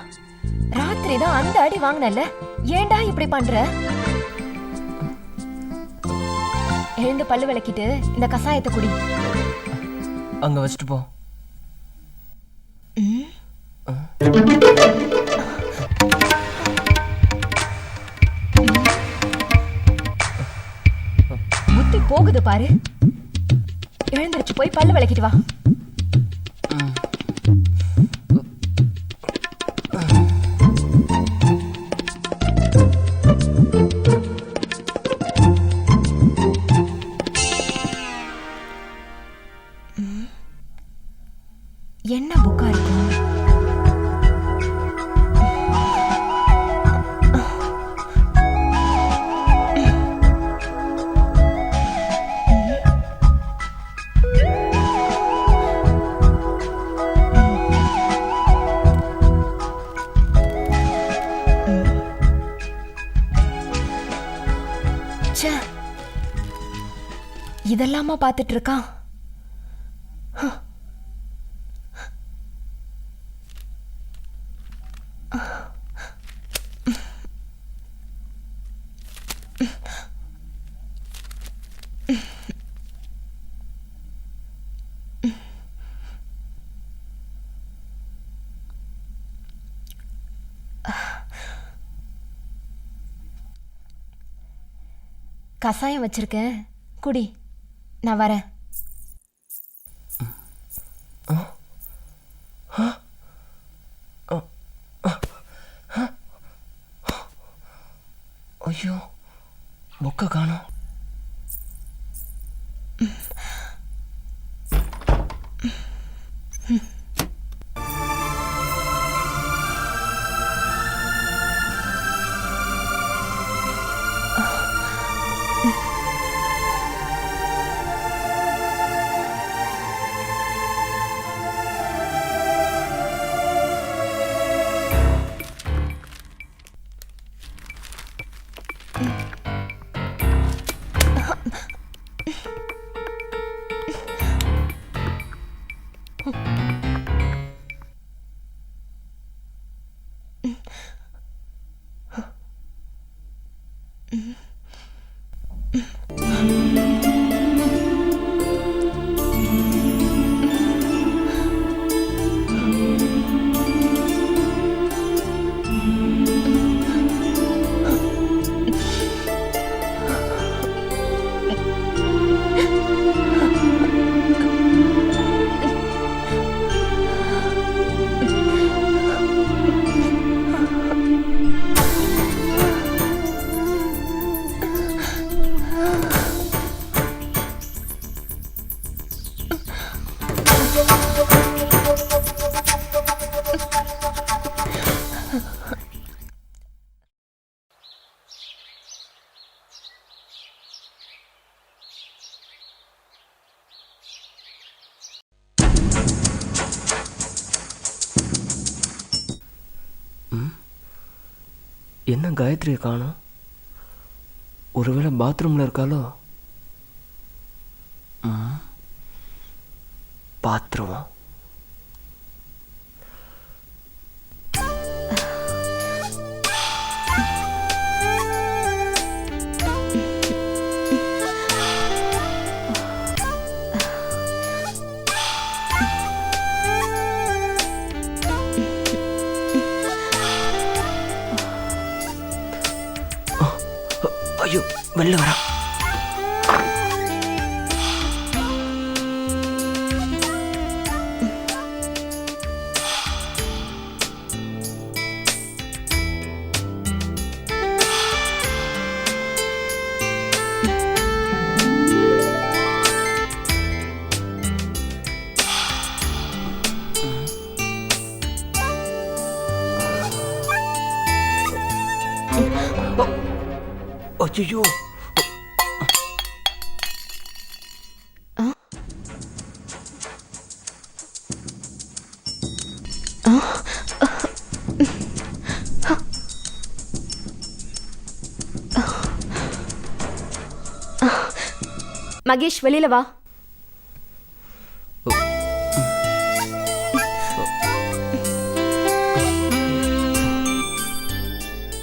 ராத்திரி தான் அந்த அடி வாங்கினல, ஏண்டா இப்படி பண்ற? எழுந்து பல்லு விளக்கிட்டு இந்த கசாயத்தை குடி. அங்க வச்சுட்டு போ. புத்தி போகுது பாரு. எழுந்திருச்சு போய் பல்லு விளக்கிட்டு வா. என்ன புக்கா இருக்கும்? இதெல்லாமா பார்த்துட்டு இருக்கான்? கசாயம் வச்சிருக்கேன், குடி. நான் வரேன். ஐயோ, புக்க காணோம். என்ன காயத்ரியை காணோம்? ஒருவேளை பாத்ரூம்ல இருக்காளோ? பாத்ரூம். ஐயோ, வெளில வரா. ஐயோ, மகேஷ் வெளியில வா.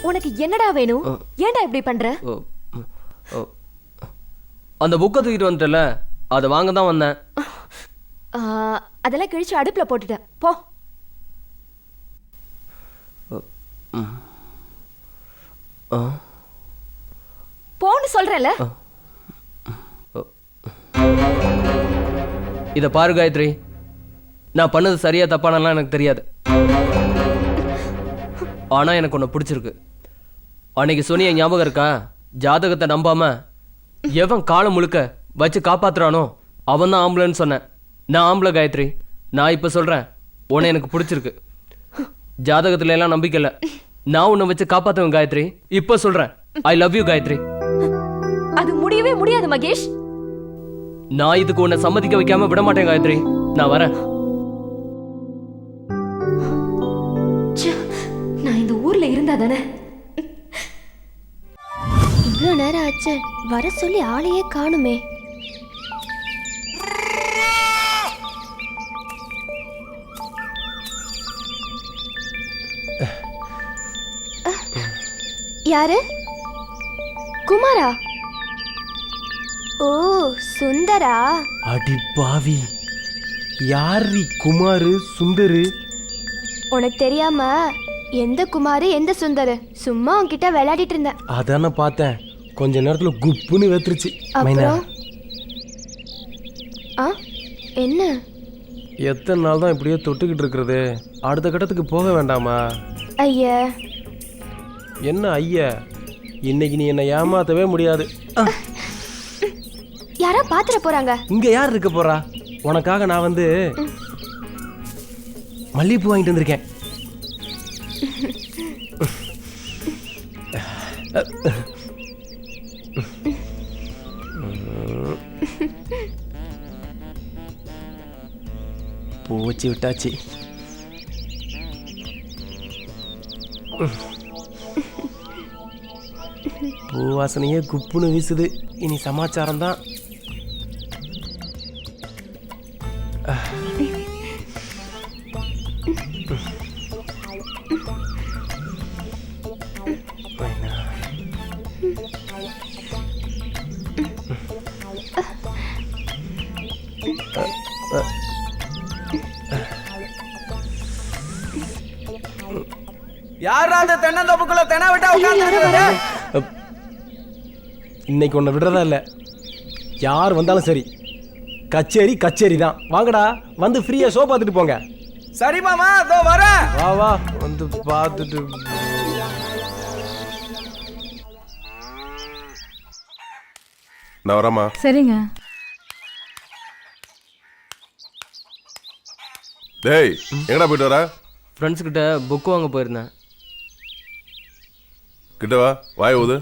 உனக்கு என்னடா வேணும்? ஏன்டா இப்படி பண்ற? அந்த புக்கை தூக்கிட்டு வந்துட்டல, அதை வாங்க தான் வந்தேன். அதெல்லாம் கிழிச்சு அடுப்புல போட்டுட்டேன். போ. போன்னு சொல்றேன்ல. இத பாரு காயத்ரி, நான் பண்ணது சரியா தப்பானலாம் எனக்கு தெரியாது. ஆனா எனக்கு உன்னை பிடிச்சிருக்கு. அன்னைக்கு சொன்னிய ஞாபகம் இருக்கா? ஜாதகத்தை நம்பாம எவன் காலம் முழுக்க வச்சு காப்பாத்துறானோ அவன் தான் ஆம்பளைன்னு சொன்னேன். நான் ஆம்பளை காயத்ரி. நான் இப்ப சொல்றேன், உன்னை எனக்கு பிடிச்சிருக்கு. ஜாதகத்துல எல்லாம் நம்பிக்கை இல்ல, நான் உன்னை வச்சு காப்பாத்துவேன் காயத்ரி. இப்ப சொல்றேன், ஐ லவ் யூ காயத்ரி. அது முடியவே முடியாது மகேஷ். நான் இதுக்கு உன்னை சம்மதிக்க வைக்காம விட மாட்டேன் காயத்ரி. நான் வரேன். நான் இந்த ஊர்ல இருந்தா தானே. இவ்வளோ நேரம் ஆச்சு, வர சொல்லி ஆளையே காணுமே. யாரு? குமாரா? ஓ, சுந்தரா. அடி பாவி, யாரு குமாரு சுந்தரு? உனக்கு தெரியாம எந்த குமாரு எந்த சுந்தரு? சும்மா உன்கிட்ட விளையாடிட்டு இருந்தேன். அதான பார்த்தேன், கொஞ்ச நேரத்துல குப்புன்னு வெத்துருச்சு. அப்புறம் என்ன? எத்தனை நாள் தான் இப்படியே தொட்டுக்கிட்டு இருக்கிறது? அடுத்த கட்டத்துக்கு போக வேண்டாமா? ஐயா. என்ன ஐயா, இன்னைக்கு நீ என்னை ஏமாத்தவே முடியாது. யாரா பாத்துற போறாங்க? இங்க யார் இருக்க போறா? உனக்காக நான் வந்து மல்லிகைப்பூ வாங்கிட்டு வந்திருக்கேன். பூ வச்சு விட்டாச்சு. பூ வாசனையே குப்புன்னு வீசுது. இனி சமாச்சாரம் தான். யாரா அந்த தென்னந்தோப்புக்குள்ள தென்ன விட்டா உட்கார்ந்து? இன்னைக்கு உன்னை விடுறதா இல்லை. யார் வந்தாலும் சரி, கச்சேரி கச்சேரி தான். வாங்கடா, வந்து ஃப்ரீயா ஷோ பார்த்துட்டு போங்க. சரி மாமா, அதோ வரேன். வா வா, வந்து பார்த்துட்டு. நான் வரேம்மா. சரிங்க. டேய், எங்கடா போயிட்டு வர? ஃப்ரெண்ட்ஸ் கிட்ட புக் வாங்க போயிருந்தேன். கிட்ட வா, வாய் ஊது.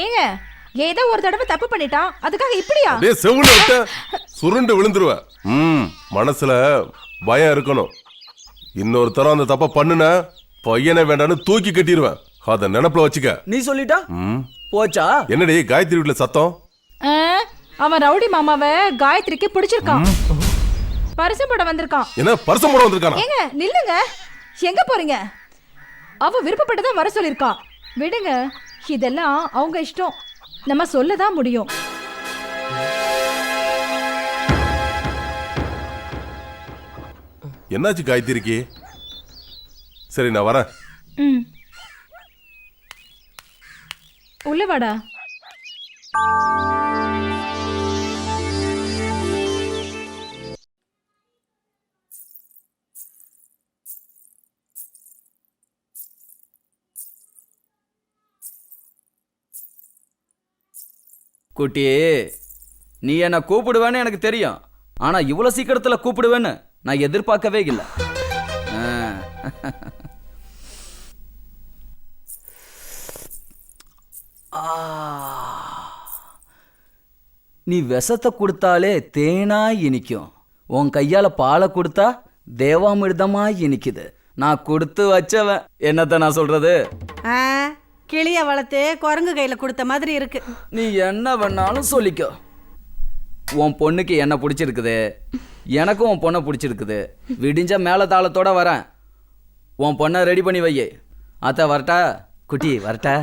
ஏங்க, ஏதோ ஒரு தடவை தப்பு பண்ணிட்டான், அதுக்காக இப்படியா? டேய், செவுல விட்ட சுருண்டு விழுந்துருவ. மனசுல பயம் இருக்கணும். இன்னொரு தரம் அந்த தப்ப பண்ணுன பையனை வேண்டான்னு தூக்கி கட்டிடுவேன். அத நினைப்புல வச்சுக்க. நீ சொல்லிட்டா போச்சா? என்னடி காயத்ரி வீட்டுல சத்தம்? அவன் ரவுடி மாமாவை காயத்ரிக்கு பிடிச்சிருக்கான். பரிசம் போட வந்திருக்கான். என்ன பரிசம் போட வந்திருக்கானா? ஏங்க நில்லுங்க, எங்க போறீங்க? அவ விருப்பப்பட்டதான் வர சொல்லிருக்கான். விடுங்க, இதெல்லாம் அவங்க இஷ்டம். நம்ம சொல்லதான் முடியும். என்னாச்சு காயத்ரிக்கு? சரி, நான் வரேன். உள்ள வாடா. குட்டி, நீ என்ன கூப்பிடுவேன்னு எனக்கு தெரியும். ஆனா இவ்வளவு சீக்கிரத்துல கூப்பிடுவேன்னு நான் எதிர்பார்க்கவே இல்லை. நீ விஷத்தை கொடுத்தாலே தேனா இனிக்கும். உன் கையால பாலை கொடுத்தா தேவாமிர்தமா இனிக்குது. நான் கொடுத்து வச்சவன். என்னத்த நான் சொல்றது? கிளிய வளர்த்து குரங்கு கையில கொடுத்த மாதிரி இருக்கு. நீ என்ன வேணாலும் சொல்லிக்கோ. உன் பொண்ணுக்கு என்ன பிடிச்சிருக்குது, எனக்கும் உன் பொண்ணை பிடிச்சிருக்குது. விடிஞ்ச மேல தாளத்தோட வரேன். உன் பொண்ணை ரெடி பண்ணி வை. அத்த வரட்டா? குட்டி வரட்டா?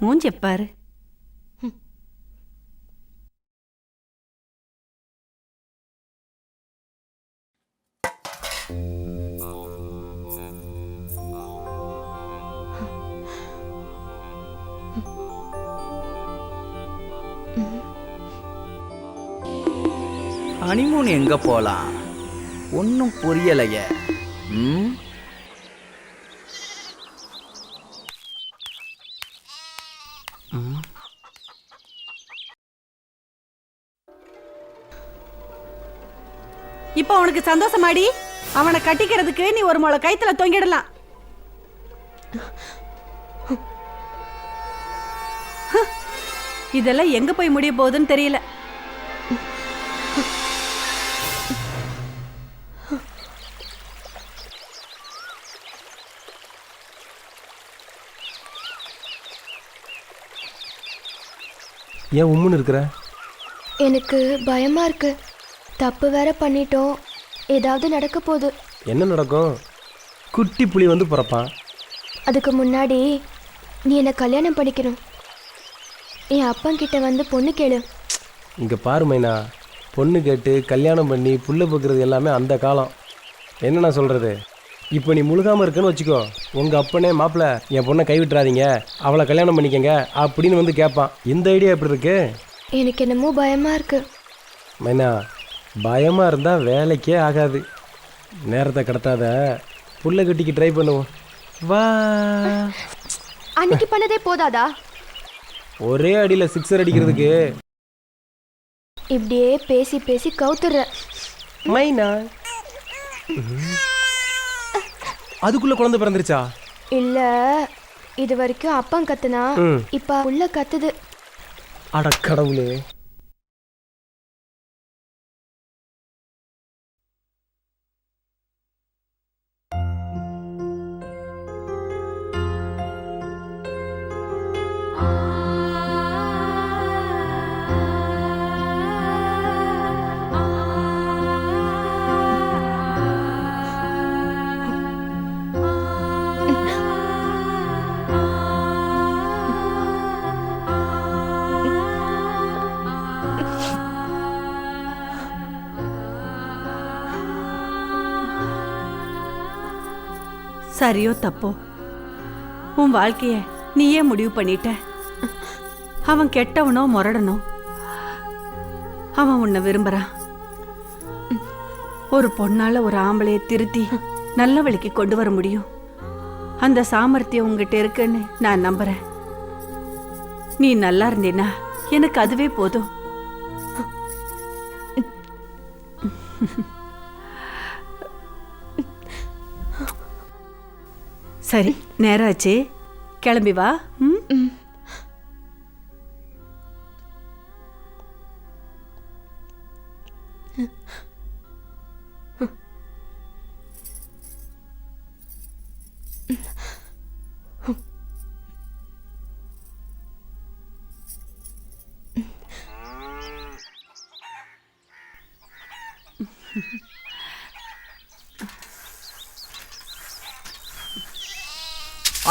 மூஞ்சி பாரு. ஹனிமூன் எங்க போலாம்? ஒன்னும் புரியலையே. இப்ப உனக்கு சந்தோஷமாடி? அவனை கட்டிக்கிறதுக்கு நீ ஒரு முளை கைத்துல தொங்கிடலாம். இதெல்லாம் எங்க போய் முடிய போகுதுன்னு தெரியல. ஏன் உம்முன்னு இருக்கிற? எனக்கு பயமா இருக்கு. தப்பு வேற பண்ணிட்டோம், ஏதாவது நடக்க போகுது. என்ன நடக்கும்? குட்டி புலி வந்து பிறப்பான். அதுக்கு முன்னாடி நீ என்னை கல்யாணம் பண்ணிக்கணும். என் அப்பங்கிட்ட வந்து பொண்ணு கேளு. இங்கே பாரு மைனா, பொண்ணு கேட்டு கல்யாணம் பண்ணி புள்ள பார்க்குறது எல்லாமே அந்த காலம். என்ன நான் சொல்கிறது? இப்போ நீ முழுகாமல் இருக்குன்னு வச்சுக்கோ, உங்கள் அப்பனே மாப்பிள்ள என் பொண்ணை கைவிட்டுறாதீங்க, அவளை கல்யாணம் பண்ணிக்கங்க அப்படின்னு வந்து கேட்பான். இந்த ஐடியா எப்படி இருக்கு? எனக்கு என்னமோ பயமா இருக்கு. மைனா, பயமாக இருந்தால் வேலைக்கே ஆகாது. நேரத்தை கடத்தாத, புள்ள கட்டிக்கு ட்ரை பண்ணுவோம். வா. அன்னைக்கு பண்ணதே போதாதா? ஒரே அடியில் சிக்ஸர் அடிக்கிறதுக்கு இப்படியே பேசி பேசி கவுத்துற. மைனா, அதுக்குள்ள குழந்தை பிறந்துருச்சா? இல்ல, இது வரைக்கும் அப்பன் கத்துனா, இப்ப உள்ள கத்துது. அட கடவுளே. சரியோ தப்போ உன் வாழ்க்கைய நீயே முடிவு பண்ணிட்ட. அவன் கெட்டவனோ முரடனோ அவன் உன்னை விரும்புறான். ஒரு பொண்ணால ஒரு ஆம்பளைய திருத்தி நல்ல வழிக்கு கொண்டு வர முடியும். அந்த சாமர்த்தியம் உங்ககிட்ட இருக்குன்னு நான் நம்புறேன். நீ நல்லா இருந்தீனா எனக்கு அதுவே போதும். சரி, நேரம் ஆச்சு, கிளம்பி வா.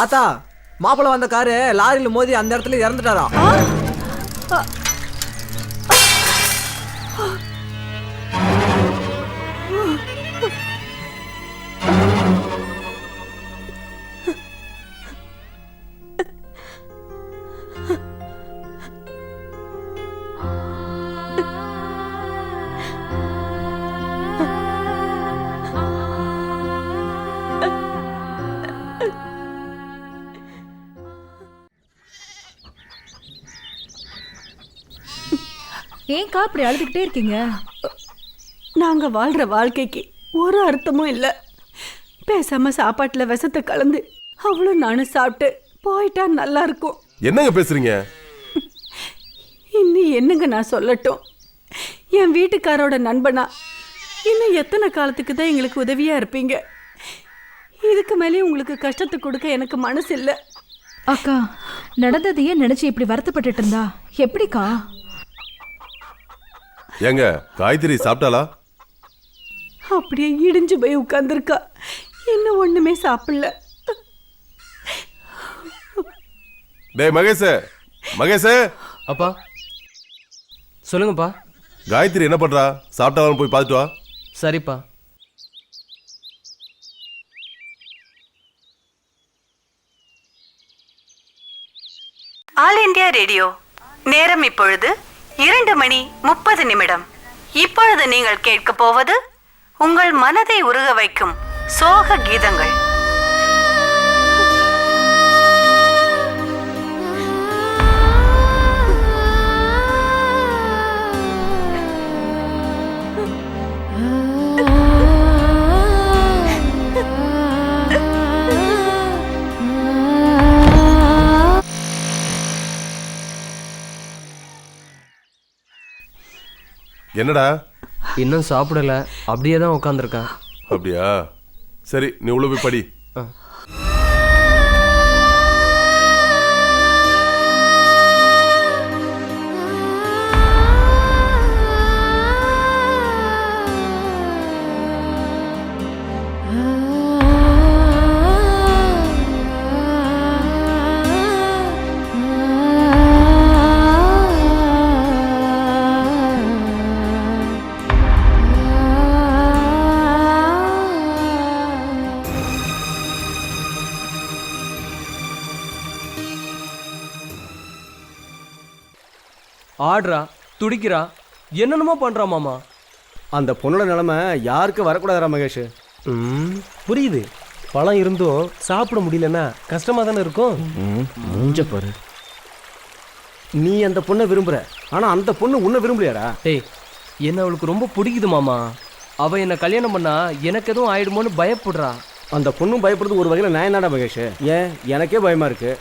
ஆத்தா, மாப்பிள்ள வந்த காரு லாரியில் மோதி அந்த இடத்துல இறந்துட்டாரா? ஏன்க்கா அப்படி அழுதுகிட்டே இருக்கீங்க? நாங்க வாழ்ற வாழ்க்கைக்கு ஒரு அர்த்தமும் இல்லை. பேசாம சாப்பாட்டுல விஷத்தை கலந்து அவளும் நானும் சாப்பிட்டு போயிட்டா நல்லா இருக்கும். என்னங்க பேசுறீங்க? இன்னும் என்னங்க நான் சொல்லட்டும்? என் வீட்டுக்காரோட நண்பனா இன்னும் எத்தனை காலத்துக்கு தான் எங்களுக்கு உதவியா இருப்பீங்க? இதுக்கு மேலே உங்களுக்கு கஷ்டத்தை கொடுக்க எனக்கு மனசு இல்லை. அக்கா, நடந்ததையே நினைச்சு இப்படி வருத்தப்பட்டுட்டு இருந்தா எப்படிக்கா? ஏங்க, காயத்ரி சாப்பிட்டாளா? அப்படியே இடிஞ்சு போய் உட்கார்ந்துருக்கா. இன்னும் ஒண்ணுமே சாப்பிடல. டேய் மகேஷ், மகேஷ். அப்பா சொல்லுங்கப்பா. காயத்ரி என்ன பண்றா? சாப்பிட்டாலும் போய் பார்த்துட்டு வா. சரிப்பா. All India radio. நேரம் இப்பொழுது 2:30. இப்பொழுது நீங்கள் கேட்க போவது உங்கள் மனதை உருக வைக்கும் சோக கீதங்கள். என்னடா? இன்னும் சாப்பிடல, அப்படியே தான் உட்காந்துருக்கேன். அப்படியா? சரி, நீ உள்ள போய் படி. ஆடுறா, துடிக்கிறா, என்னென்னமோ பண்றா மாமா. அந்த பொண்ணோட நிலைமை யாருக்கு வரக்கூடாதா மகேஷ்? புரியுது. பழம் இருந்தும் சாப்பிட முடியலன்னா கஷ்டமா தானே இருக்கும். மூஞ்ச பாரு. நீ அந்த பொண்ணை விரும்புற, ஆனா அந்த பொண்ணு உன்னை விரும்பலையாடா? டேய், என்ன அவளுக்கு ரொம்ப பிடிக்குது மாமா. அவ என்ன கல்யாணம் பண்ணா எனக்கு எதுவும் ஆயிடுமோன்னு பயப்படுறா. அந்த பொண்ணும் பயப்படுறது ஒரு வகையில் நான் என்னடா மகேஷ்? ஏன், எனக்கே பயமா இருக்கு.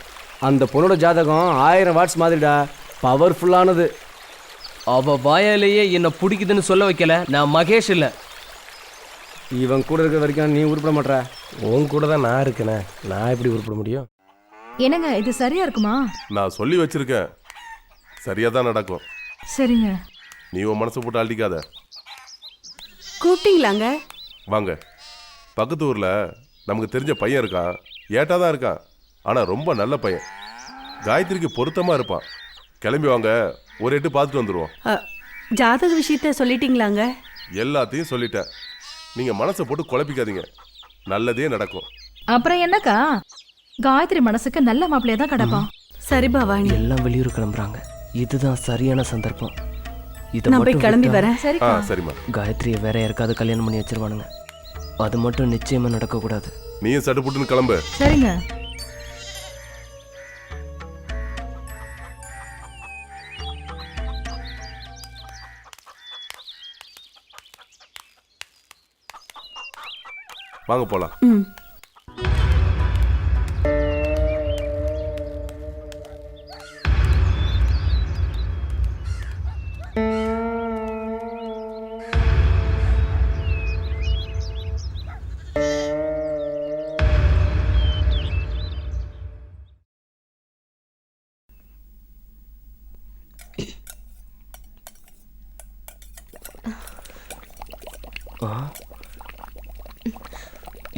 அந்த பொண்ணோட ஜாதகம் 1000 வாட்ஸ் மாதிரிடா, பவர்ஃபுல்லானது. அவ வாயாலேயே என்ன பிடிக்குதுன்னு சொல்ல வைக்கல. நான் மகேஷ் இல்ல. இவன் கூட இருக்கிற வரைக்கும் நீ உருப்பட மாட்டா. உன் கூட தான் நான் இருக்கேனே, நான் எப்படி உருப்பட முடியும்? என்னங்க, இது சரியா இருக்குமா? நான் சொல்லி வச்சிருக்கேன், சரியா தான் நடக்கும். சரிங்க. நீ உன் மனசை போட்டு அள்ளிக்காத. கூப்பிட்டீங்களாங்க? வாங்க. பக்கத்து ஊர்ல நமக்கு தெரிஞ்ச பையன் இருக்கான். ஏட்டா தான் இருக்கான், ஆனா ரொம்ப நல்ல பையன். காயத்ரிக்கு பொருத்தமா இருப்பான். கிளம்பி வாங்க, ஒரு எட்டு பார்த்துட்டு வந்துடுவோம். ஜாதக விஷயத்த சொல்லிட்டீங்களாங்க? எல்லாத்தையும் சொல்லிட்டேன். நீங்க மனசை போட்டு குழப்பிக்காதீங்க, நல்லதே நடக்கும். அப்புறம் என்னக்கா, காயத்ரி மனசுக்கு நல்ல மாப்பிள்ளையா தான் கிடப்பான். சரி பவானி, எல்லாம் வெளியூர் கிளம்புறாங்க. இதுதான் சரியான சந்தர்ப்பம். இதை நான் போய் மட்டும் கிளம்பி விட்டா வரேன். ஆ சரிம்மா. காயத்ரியை வேற யாருக்காவது கல்யாணம் பண்ணி வச்சிருவானுங்க. அது மட்டும் நிச்சயமா நடக்கக்கூடாது. நீயும் சட்டு புட்டுன்னு கிளம்பு. சரிங்க. வாங்க போலாம். ம்.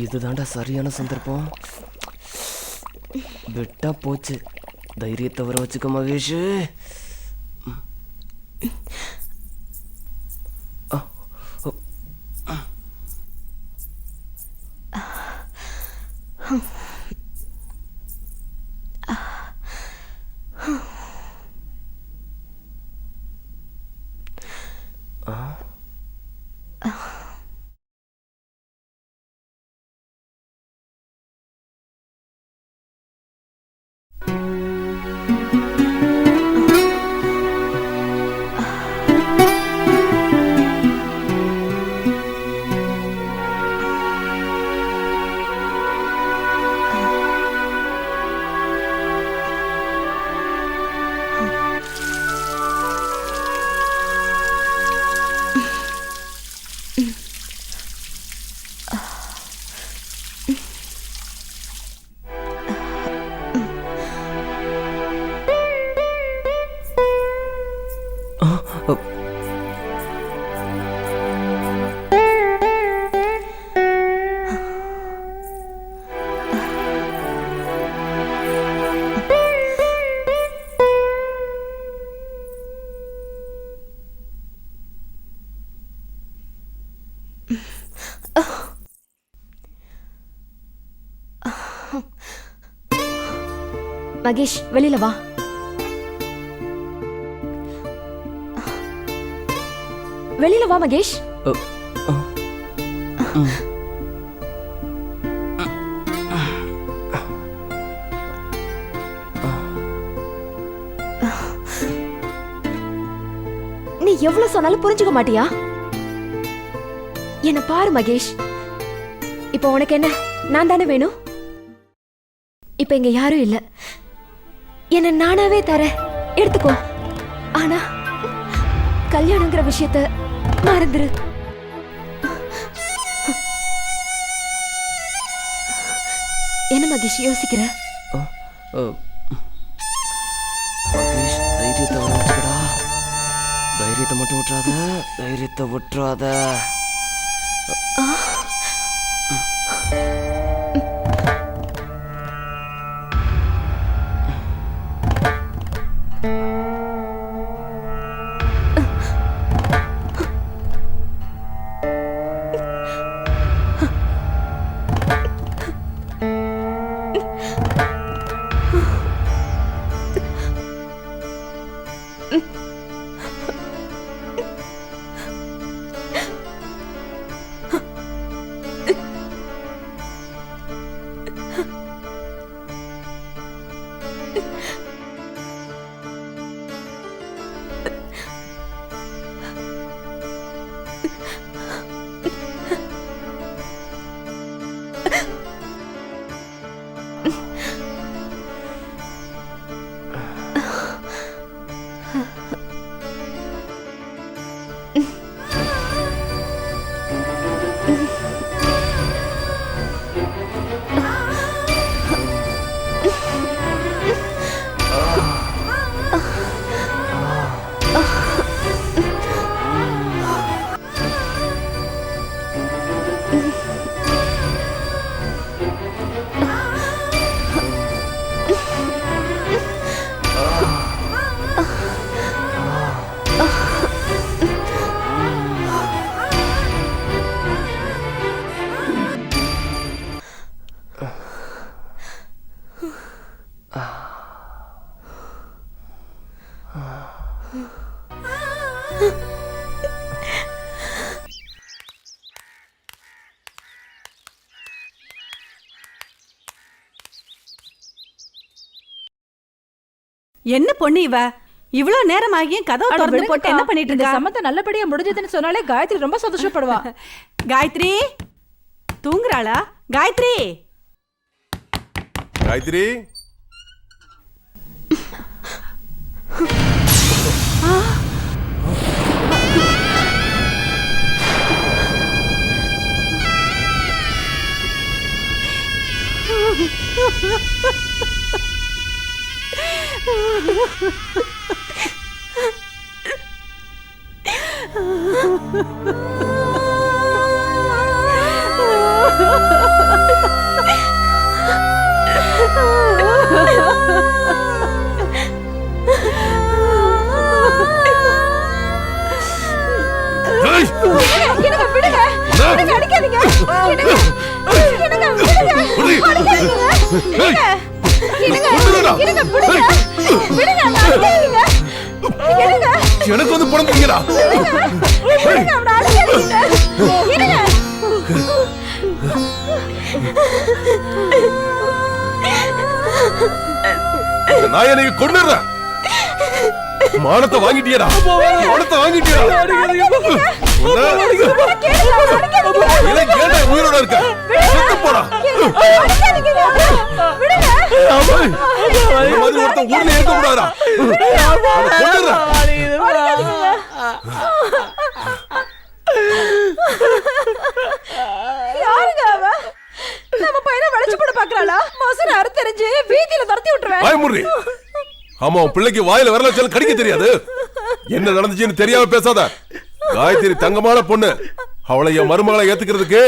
இதுதான்டா சரியான சந்தர்ப்பம். விட்டா போச்சு. தைரியத்தை வர வச்சுக்க மகேஷ். மகேஷ், வெளியில வா. வெளியில வா மகேஷ். நீ எவ்வளவு சொன்னாலும் புரிஞ்சுக்க மாட்டியா? என்ன பாரு மகேஷ், இப்போ உனக்கு என்ன, நான் தானே வேணும்? இப்ப இங்க யாரும் இல்ல, என்ன நானாவே தரேன், எடுத்துக்கோ. ஆனா கல்யாணங்கிற விஷயத்த மறந்துரு. என்ன மகேஷ் யோசிக்கிற? மகேஷ், தைரியத்தை வர வச்சுக்கடா. தைரியத்தை மட்டும் விட்டுறாத, தைரியத்தை விட்டுறாத. என்ன பொண்ணு இவ இவ்ளோ நேரம் ஆகியும் கதவை திறந்து போட்டு என்ன பண்ணிட்டு இந்த இருக்கா? சம்மந்தம் நல்லபடியா முடிஞ்சதுன்னு சொன்னாலே காயத்ரி ரொம்ப சந்தோஷப்படுவா. காயத்ரி தூங்குறாளா? காயத்ரி காயத்ரி எனக்கு வந்து பிறந்தீங்களா? நான் எனக்கு கொண்டுறேன். மானத்தை வாங்கிட்டியடா, மானத்தை வாங்கிட்டியடா. உயிரோட இருக்க செத்து போடா. ஒருத்தன் ஊர்ல இருக்க கூடாதா? யாருங்க அவ? நம்ம பையனை வளைச்சு போட பாக்குறாளா? மசன அறுத்தறிஞ்சு வீதியில துரத்தி விட்டுருவேன். பயமுறி. ஆமா, உன் பிள்ளைக்கு வாயில வரல வச்சாலும் கடிக்க தெரியாது. என்ன நடந்துச்சுன்னு தெரியாம பேசாத. காயத்ரி தங்கமான பொண்ணு. அவளை என் மருமகளை ஏத்துக்கிறதுக்கு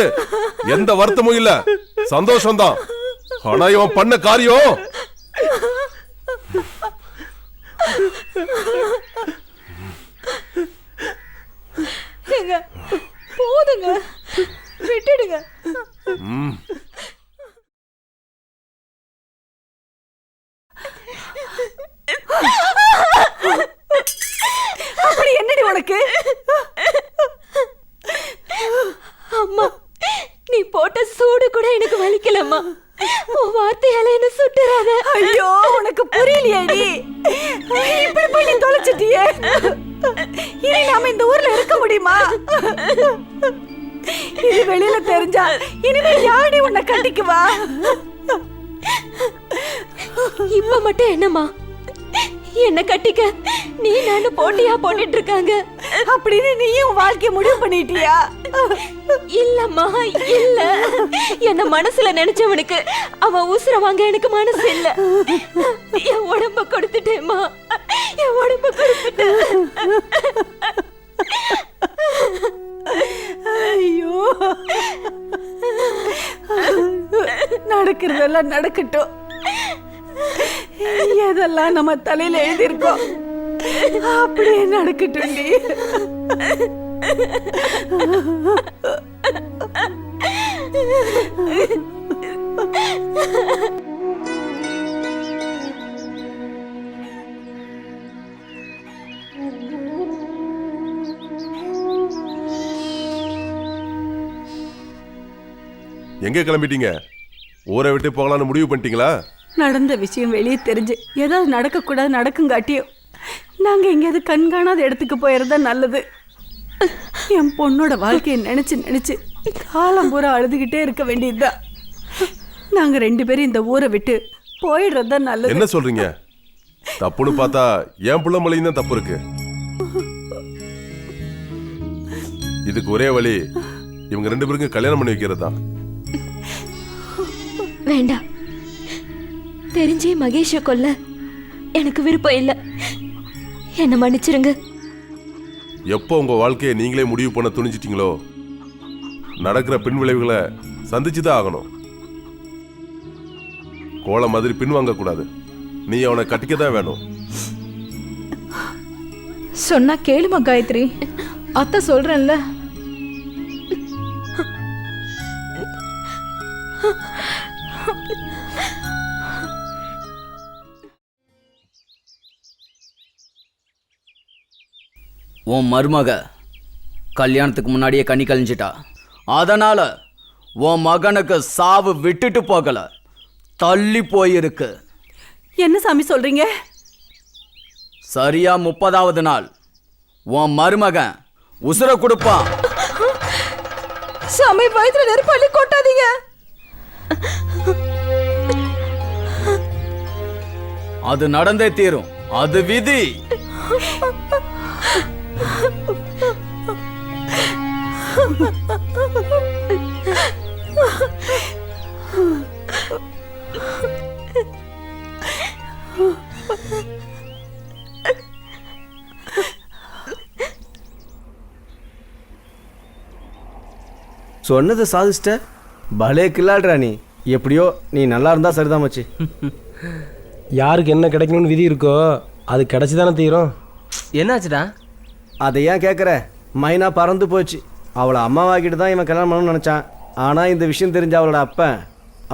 எந்த வருத்தமும் இல்ல, சந்தோஷம்தான். ஆனா இவன் பண்ண காரியம் போதுங்க, விட்டுடுங்க. அப்படி என்னடி உனக்கு? அம்மா, நீ போட்ட சூடு கூட எனக்கு வலிக்கலம்மா. உன் வார்த்தையால என்ன சுட்டுறாத. ஐயோ, உனக்கு புரியலையேடி. இப்படி பண்ணி தொலைச்சிட்டியே. இனி நாம இந்த ஊர்ல இருக்க முடியுமா? இது வெளியில தெரிஞ்சா இனிமே யாடி உன்னை கட்டிக்குவா? இப்ப மட்டும் என்னம்மா, என்ன கட்டிக்க நீ நானும் போட்டியா போட்டுட்டு இருக்காங்க அப்படின்னு நீயும் வாழ்க்கைய முடிவு பண்ணிட்டியா? இல்லம்மா, இல்ல. என்ன மனசுல நினைச்சவனுக்கு அவன் உசுர வாங்க எனக்கு மனசு இல்ல. என் உடம்ப கொடுத்துட்டேம்மா, என் உடம்ப கொடுத்துட்டேன். ஐயோ, நடக்கிறதெல்லாம் நடக்கட்டும். எதெல்லாம் நம்ம தலையில எழுதியிருக்கோம் அப்படியே நடக்கட்டும். எங்க கிளம்பிட்டீங்க? ஊரை விட்டு போகலான்னு முடிவு பண்ணிட்டீங்களா? நடந்த விஷயம் வெளியே தெரிஞ்சு ஏதாவது நடக்கக்கூடாது நடக்குங்காட்டியும் நாங்க எங்கேயாவது கண்காணாத இடத்துக்கு போயிருந்தா நல்லது. என் பொண்ணோட வாழ்க்கையை நினைச்சு நினைச்சு காலம் பூரா அழுதுகிட்டே இருக்க வேண்டியதுதான். நாங்க 2 பேரும் இந்த ஊரை விட்டு போயிடுறதுதான் நல்லது. என்ன சொல்றீங்க? தப்புன்னு பார்த்தா என் புள்ள மலையும் தான் தப்பு இருக்கு. இதுக்கு ஒரே வழி இவங்க 2 பேருக்கும் கல்யாணம் பண்ணி வைக்கிறது தான். வேண்டாம், தெரிஞ்சே மகேஷ கொல்ல எனக்கு விருப்பம் இல்ல. என்ன மன்னிச்சிருங்க. எப்போ உங்க வாழ்க்கையை நீங்களே முடிவு பண்ண துணிஞ்சிட்டீங்களோ நடக்கிற பின் விளைவுகளை சந்திச்சுதான் ஆகணும். கோலை மாதிரி பின்வாங்க கூடாது. நீ அவனை கட்டிக்கதான் வேணும். சொன்னா கேளுமா காயத்ரி, அத்தை சொல்றேன்ல. உன் மருமக கல்யாணத்துக்கு முன்னாடியே கண்ணி கழிஞ்சிட்டா. அதனால உன் மகனுக்கு சாவு விட்டுட்டு போகல, தள்ளி போயிருக்கு. என்ன சாமி சொல்றீங்க? சரியா 30வது நாள் உன் மருமகன் உசுர கொடுப்பான். சாமி, வயிற்றுல நெருப்பாளி கொட்டாதீங்க. அது நடந்தே தீரும், அது விதி. சொன்னதை சாதிச்சிட்ட. பலே கில்லாடுறா நீ. எப்படியோ நீ நல்லா இருந்தா சரிதான் மச்சி. யாருக்கு என்ன கிடைக்கணும்னு விதி இருக்கோ அது கிடைச்சி தானே தீரும். என்னாச்சுடா? அதை ஏன் கேட்குற? மைனா பறந்து போச்சு. அவளை அம்மாவாக்கிட்டு தான் இவன் கல்யாணம் பண்ணணும்னு நினச்சான். ஆனால் இந்த விஷயம் தெரிஞ்ச அவளோட அப்பன்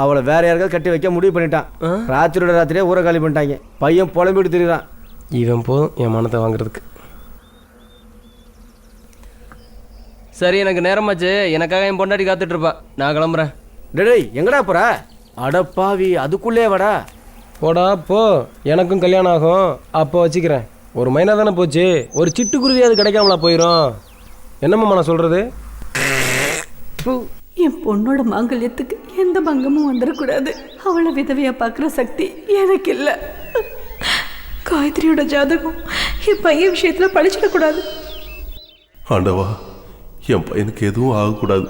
அவளை வேற யாருக்காவது கட்டி வைக்க முடிவு பண்ணிட்டான். ராத்திரியோட ராத்திரியே ஊரை காலி பண்ணிட்டாங்க. பையன் புலம்பிட்டு திரிகிறான். இவன் போதும் என் மனத்தை வாங்குறதுக்கு. சரி, எனக்கு நேரமாச்சு. எனக்காக என் பொண்டாட்டி காத்துட்டு இருப்பா. நான் கிளம்புறேன். டேய், எங்கடா போற? அடப்பாவி, அதுக்குள்ளே வாடா. போடா போ, எனக்கும் கல்யாணம் ஆகும். அப்போ வச்சுக்கிறேன். ஒரு மைனா தானே போச்சு, ஒரு சிட்டுக்குருவி அது கிடைக்காமலா போயிடும். என்னம்மா நான் சொல்றது? என் பொண்ணோட மாங்கல்யத்துக்கு எந்த பங்கமும் வந்துடக்கூடாது. அவளை விதவையா பார்க்குற சக்தி எனக்கு இல்லை. காயத்ரியோட ஜாதகம் என் பையன் விஷயத்துல பழிச்சிடக்கூடாது. ஆண்டவா, என் பையனுக்கு எதுவும் ஆகக்கூடாது.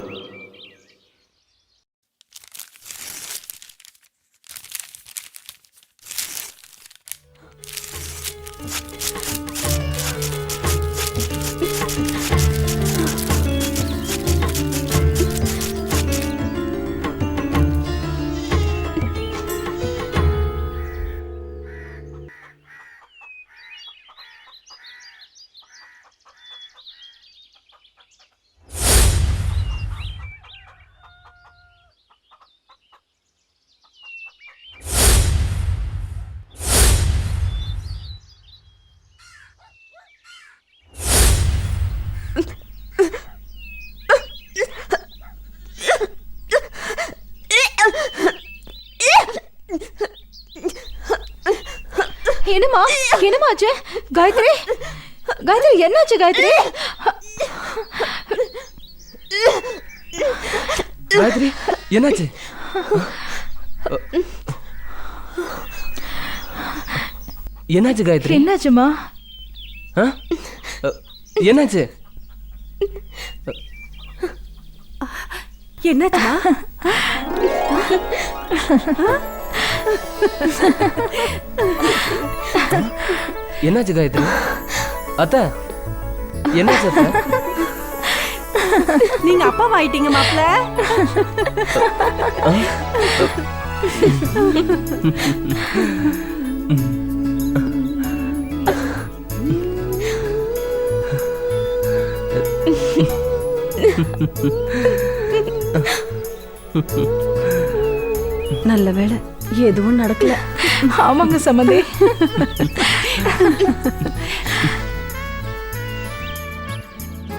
என்னம்மா, என்னமாச்சு? காயத்ரி, காயத்ரி, என்னாச்சு காயத்ரி? காயத்ரி, என்னாச்சு? என்னாச்சு காயத்ரி? என்னாச்சுமா? என்னாச்சு? என்னாச்சுமா? என்னாச்சு காயத்ரி? அத்தை, என்னாச்சு அத்தை? நீங்க அப்பாவாயிட்டீங்க மாப்ள. நல்ல வேளை எதுவும் நடக்கல. ஆமாங்க சம்மந்தி.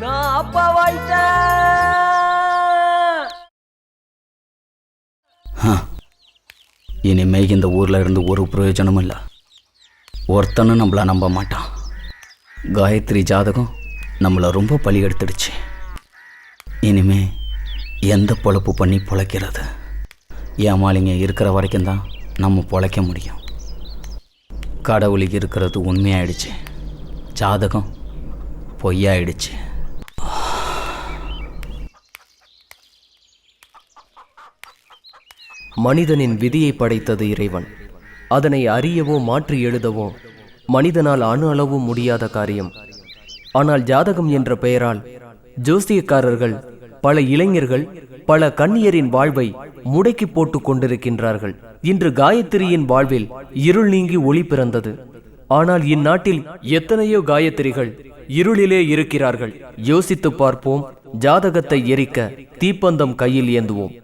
நான் அப்பாவாயிட்டேன். இனிமே இந்த ஊர்ல இருந்து ஒரு பிரயோஜனமும் இல்லை. ஒருத்தனும் நம்மள நம்ப மாட்டான். காயத்ரி ஜாதகம் நம்மளை ரொம்ப பலி எடுத்துடுச்சு. இனிமே எந்த பொழப்பு பண்ணி பொழைக்கிறது? ஏமாளிங்க இருக்கிற வரைக்கும் தான் நம்ம பொழைக்க முடியும். கடவுளுக்கு இருக்கிறது உண்மையாயிடுச்சு, ஜாதகம் பொய்யாயிடுச்சு. மனிதனின் விதியை படைத்தது இறைவன். அதனை அறியவோ மாற்றி எழுதவோ மனிதனால் அணு அளவும் முடியாத காரியம். ஆனால் ஜாதகம் என்ற பெயரால் ஜோசியக்காரர்கள் பல இளைஞர்கள் பல கன்னியரின் வாழ்வை முடக்கி போட்டு கொண்டிருக்கின்றார்கள். இன்று காயத்ரியின் வாழ்வில் இருள் நீங்கி ஒளி பிறந்தது. ஆனால் இந்நாட்டில் எத்தனையோ காயத்ரிகள் இருளிலே இருக்கிறார்கள். யோசித்து பார்ப்போம். ஜாதகத்தை எரிக்க தீப்பந்தம் கையில் ஏந்துவோம்.